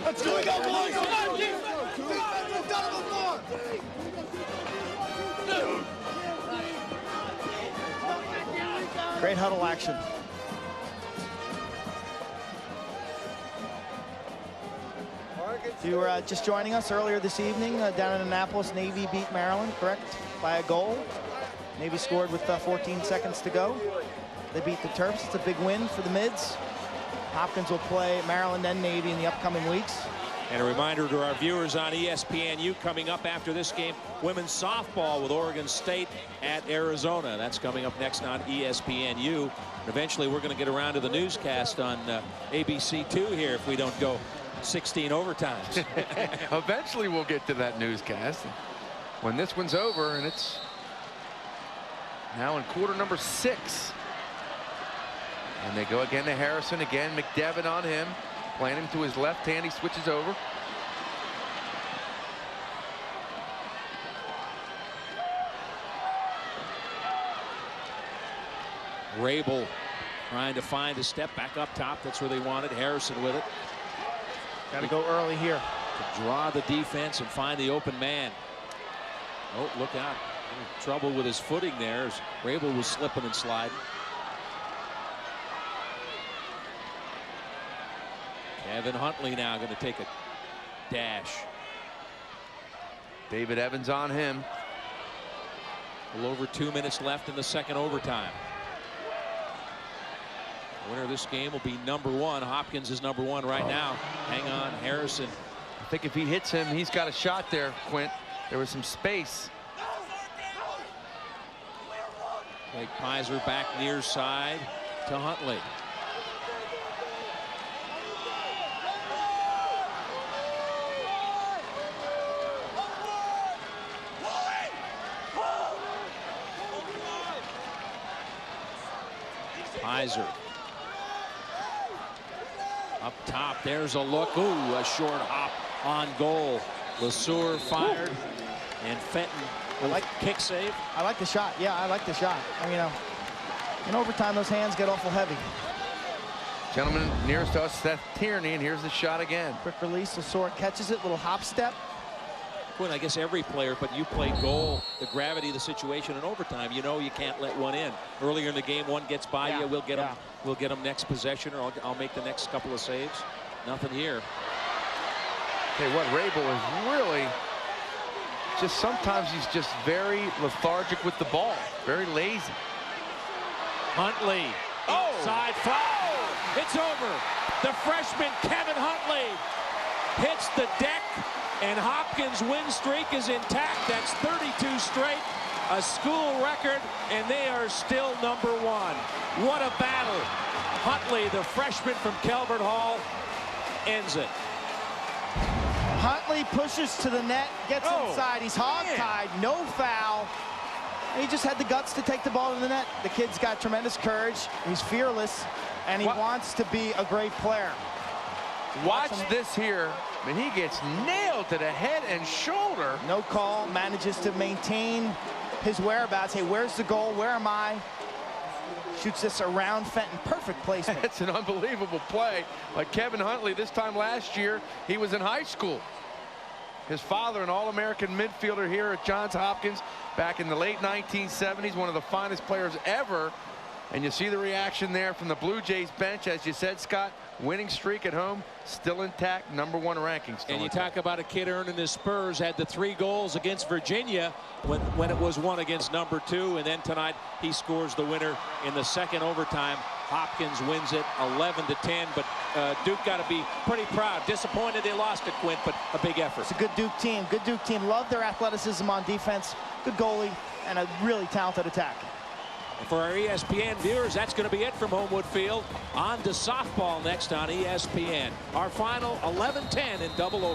Let's go, boys. Come on, defense. Done it before. Great huddle action. If you were just joining us earlier this evening down in Annapolis, Navy beat Maryland, correct? By a goal. Navy scored with 14 seconds to go. They beat the Terps. It's a big win for the Mids. Hopkins will play Maryland and Navy in the upcoming weeks. And a reminder to our viewers on ESPNU, coming up after this game, women's softball with Oregon State at Arizona. That's coming up next on ESPNU. Eventually, we're going to get around to the newscast on ABC2 here if we don't go 16 overtimes. Eventually, we'll get to that newscast when this one's over, and it's now in quarter number 6. And they go again to Harrison. Again, McDevitt on him. Playing him to his left hand. He switches over. Rabel trying to find a step back up top. That's where they wanted. Harrison with it. Got to go early here. To draw the defense and find the open man. Oh, look out. Trouble with his footing there as Rabel was slipping and sliding. Kevin Huntley now going to take a dash. David Evans on him. A little over 2 minutes left in the second overtime. The winner of this game will be number 1. Hopkins is number 1 right now. Hang on, Harrison. I think if he hits him, he's got a shot there, Quint. There was some space. Blake Pizer back near side to Huntley. Pizer up top. There's a look. Ooh, a short hop on goal. LeSueur fired, and Fenton with a kick save. I like the shot. Yeah, I like the shot. I mean, in overtime, those hands get awful heavy. Gentleman nearest to us, Seth Tierney, and here's the shot again. Quick release. LeSueur catches it. Little hop step. Well, I guess every player, but you play goal, the gravity of the situation in overtime. You know you can't let one in. Earlier in the game, one gets by you. We'll get them. We'll get them next possession, or I'll make the next couple of saves. Nothing here. Tell you what, Rabel is really just sometimes he's just very lethargic with the ball, very lazy. Huntley, inside foul. It's over. The freshman Kevin Huntley hits the deck. And Hopkins' win streak is intact. That's 32 straight, a school record, and they are still number 1. What a battle. Huntley, the freshman from Calvert Hall, ends it. Huntley pushes to the net, gets inside. He's hog-tied, no foul. And he just had the guts to take the ball to the net. The kid's got tremendous courage. He's fearless, and he wants to be a great player. Watch this here. I mean, he gets nailed to the head and shoulder. No call, manages to maintain his whereabouts. Hey, where's the goal? Where am I? Shoots this around Fenton. Perfect placement. It's an unbelievable play. Like Kevin Huntley, this time last year, he was in high school. His father, an All-American midfielder here at Johns Hopkins back in the late 1970s, one of the finest players ever. And you see the reaction there from the Blue Jays bench, as you said, Scott. Winning streak at home, still intact, number 1 ranking. And you talk about a kid earning his spurs, had the 3 goals against Virginia when it was 1 against number 2, and then tonight he scores the winner in the second overtime. Hopkins wins it 11-10, but Duke got to be pretty proud. Disappointed they lost it, Quint, but a big effort. It's a good Duke team. Good Duke team. Love their athleticism on defense. Good goalie and a really talented attack. For our ESPN viewers, that's going to be it from Homewood Field. On to softball next on ESPN. Our final 11-10 in double overtime.